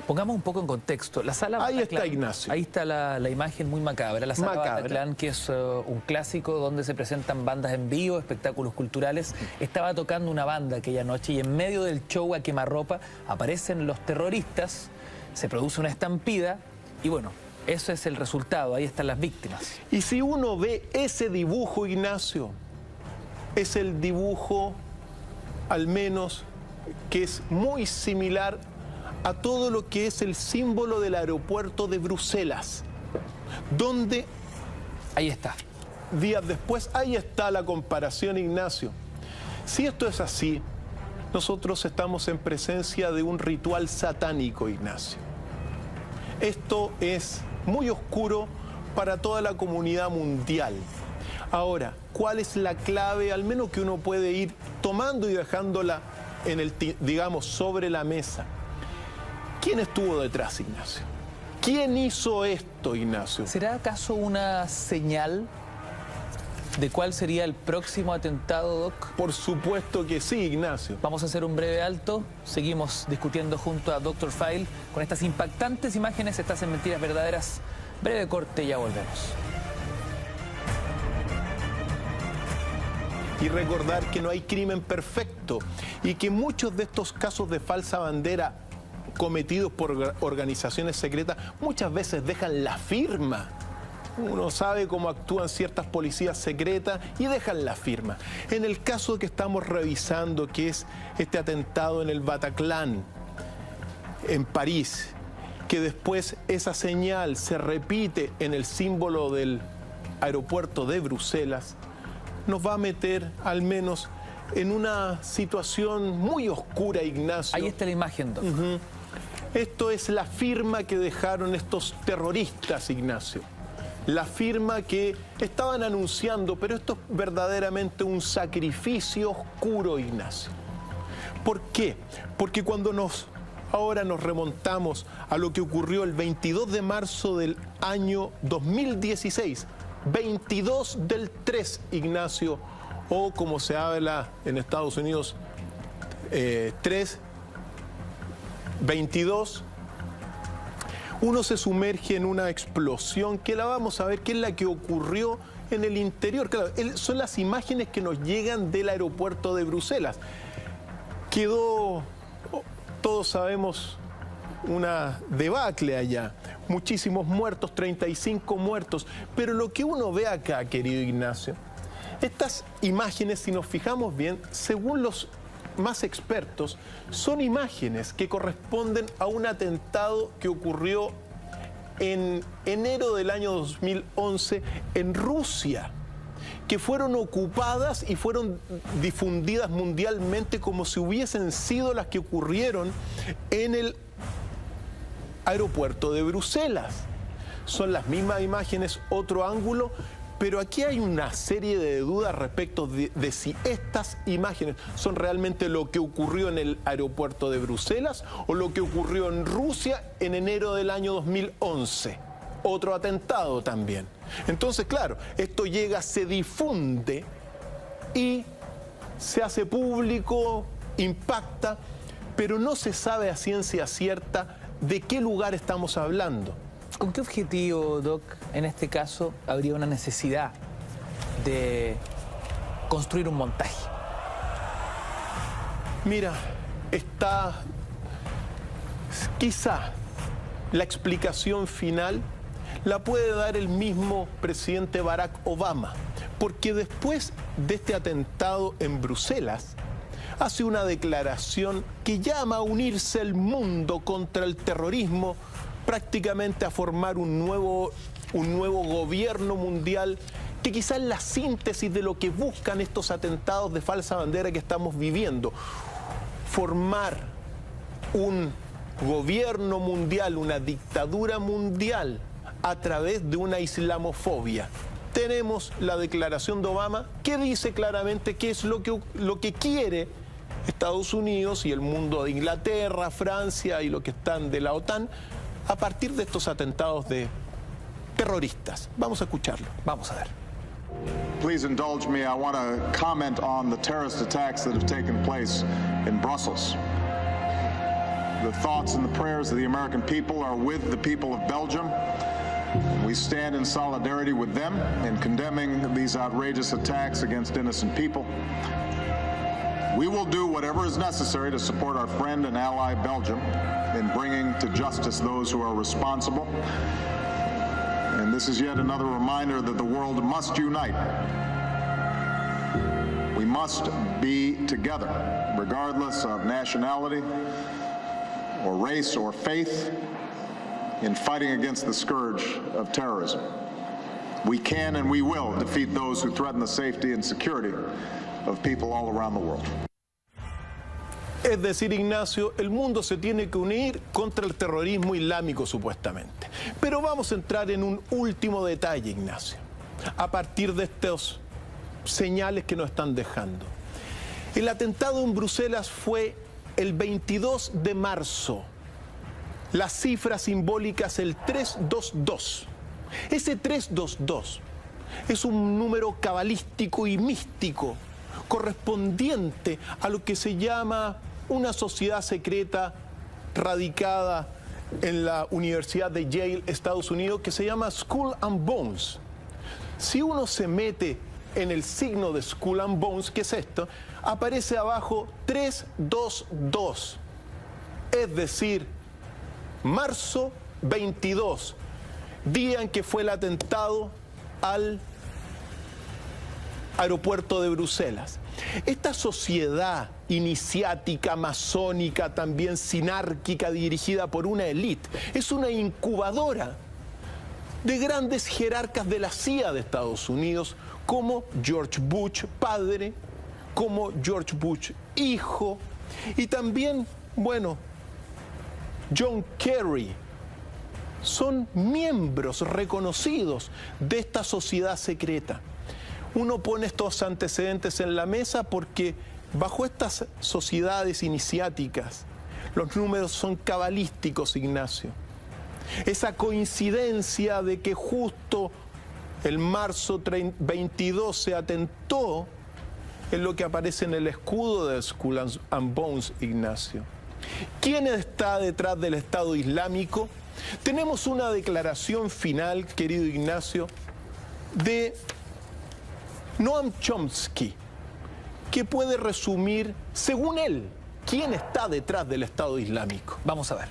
Pongamos un poco en contexto. La sala Bataclan, ahí está, Ignacio. Ahí está la imagen muy macabra. La sala Bataclan, que es un clásico donde se presentan bandas en vivo, espectáculos culturales. Estaba tocando una banda aquella noche y en medio del show a quemarropa aparecen los terroristas, se produce una estampida y eso es el resultado. Ahí están las víctimas. Y si uno ve ese dibujo, Ignacio, es el dibujo, al menos, que es muy similar a todo lo que es el símbolo del aeropuerto de Bruselas, donde... Ahí está. Días después, ahí está la comparación, Ignacio. Si esto es así, nosotros estamos en presencia de un ritual satánico, Ignacio. Esto es muy oscuro para toda la comunidad mundial. Ahora, ¿cuál es la clave, al menos que uno puede ir tomando y dejándola en el, digamos, sobre la mesa? ¿Quién estuvo detrás, Ignacio? ¿Quién hizo esto, Ignacio? ¿Será acaso una señal de cuál sería el próximo atentado, Doc? Por supuesto que sí, Ignacio. Vamos a hacer un breve alto. Seguimos discutiendo junto a Dr. File con estas impactantes imágenes. Estás en Mentiras Verdaderas. Breve corte y ya volvemos. Y recordar que no hay crimen perfecto y que muchos de estos casos de falsa bandera cometidos por organizaciones secretas muchas veces dejan la firma. Uno sabe cómo actúan ciertas policías secretas y dejan la firma. En el caso que estamos revisando, que es este atentado en el Bataclan, en París, que después esa señal se repite en el símbolo del aeropuerto de Bruselas, nos va a meter al menos en una situación muy oscura, Ignacio. Ahí está la imagen, Doc. Esto es la firma que dejaron estos terroristas, Ignacio. La firma que estaban anunciando, pero esto es verdaderamente un sacrificio oscuro, Ignacio. ¿Por qué? Porque cuando ahora nos remontamos a lo que ocurrió el 22 de marzo del año 2016, 22 del 3, Ignacio, o como se habla en Estados Unidos, 3/22, uno se sumerge en una explosión que la vamos a ver, que es la que ocurrió en el interior. Claro, son las imágenes que nos llegan del aeropuerto de Bruselas. Quedó, todos sabemos, una debacle allá. Muchísimos muertos, 35 muertos. Pero lo que uno ve acá, querido Ignacio, estas imágenes, si nos fijamos bien, según los más expertos, son imágenes que corresponden a un atentado que ocurrió en enero del año 2011 en Rusia, que fueron ocupadas y fueron difundidas mundialmente como si hubiesen sido las que ocurrieron en el aeropuerto de Bruselas. Son las mismas imágenes, otro ángulo, pero aquí hay una serie de dudas respecto de si estas imágenes son realmente lo que ocurrió en el aeropuerto de Bruselas o lo que ocurrió en Rusia en enero del año 2011. Otro atentado también. Entonces, claro, esto llega, se difunde y se hace público, impacta, pero no se sabe a ciencia cierta de qué lugar estamos hablando. ¿Con qué objetivo, Doc, en este caso, habría una necesidad de construir un montaje? Mira, está quizá la explicación final la puede dar el mismo presidente Barack Obama, porque después de este atentado en Bruselas, hace una declaración que llama a unirse el mundo contra el terrorismo, prácticamente a formar un nuevo gobierno mundial, que quizás es la síntesis de lo que buscan estos atentados de falsa bandera que estamos viviendo. Formar un gobierno mundial, una dictadura mundial a través de una islamofobia. Tenemos la declaración de Obama que dice claramente qué es lo que quiere Estados Unidos y el mundo de Inglaterra, Francia y lo que están de la OTAN a partir de estos atentados de terroristas. Vamos a escucharlo. Vamos a ver. Please indulge me. I want to comment on the terrorist attacks that have taken place in Brussels. The thoughts and the prayers of the American people are with the people of Belgium. We stand in solidarity with them in condemning these outrageous attacks against innocent people. We will do whatever is necessary to support our friend and ally Belgium in bringing to justice those who are responsible. And this is yet another reminder that the world must unite. We must be together, regardless of nationality or race or faith, in fighting against the scourge of terrorism. We can and we will defeat those who threaten the safety and security of people all around the world. Es decir, Ignacio, el mundo se tiene que unir contra el terrorismo islámico, supuestamente. Pero vamos a entrar en un último detalle, Ignacio, a partir de estos señales que nos están dejando. El atentado en Bruselas fue el 22 de marzo. La cifra simbólica es el 322. Ese 322 es un número cabalístico y místico correspondiente a lo que se llama una sociedad secreta radicada en la Universidad de Yale, Estados Unidos, que se llama Skull and Bones. Si uno se mete en el signo de Skull and Bones, ¿qué es esto? Aparece abajo 322, es decir, marzo 22, día en que fue el atentado al aeropuerto de Bruselas. Esta sociedad iniciática, masónica, también sinárquica, dirigida por una élite, es una incubadora de grandes jerarcas de la CIA de Estados Unidos, como George Bush padre, como George Bush hijo, y también, bueno, John Kerry. Son miembros reconocidos de esta sociedad secreta. Uno pone estos antecedentes en la mesa porque bajo estas sociedades iniciáticas los números son cabalísticos, Ignacio. Esa coincidencia de que justo el marzo 22 se atentó es lo que aparece en el escudo de Skull and Bones, Ignacio. ¿Quién está detrás del Estado Islámico? Tenemos una declaración final, querido Ignacio, de Noam Chomsky, que puede resumir, según él, quién está detrás del Estado Islámico. Vamos a ver.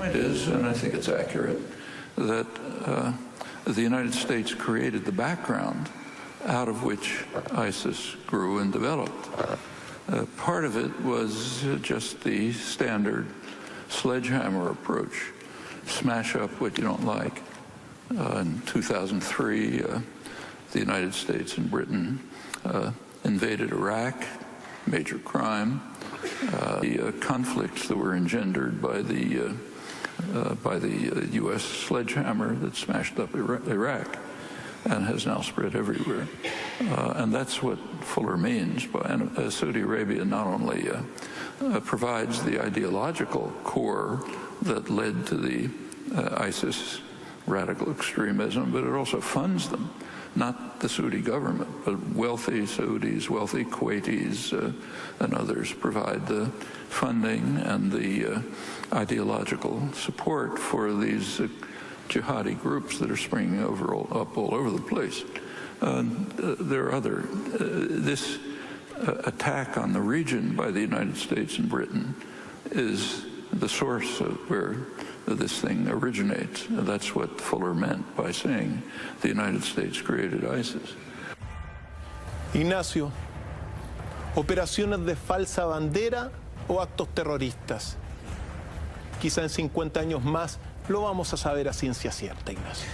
It is, and I think it's accurate, that the United States created the background out of which ISIS grew and developed. Part of it was just the standard sledgehammer approach, smash up what you don't like. In 2003, the United States and Britain invaded Iraq, major crime. The conflicts that were engendered by the U.S. sledgehammer that smashed up Iraq and has now spread everywhere. And that's what Fuller means by Saudi Arabia not only provides the ideological core that led to the ISIS radical extremism, but it also funds them. Not the Saudi government, but wealthy Saudis, wealthy Kuwaitis, and others provide the funding and the ideological support for these jihadi groups that are springing up all over the place. There are other. This attack on the region by the United States and Britain is the source of where this thing originates. That's what Fuller meant by saying the United States created ISIS. Ignacio, operaciones de falsa bandera o actos terroristas. Quizá en 50 años más lo vamos a saber a ciencia cierta, Ignacio.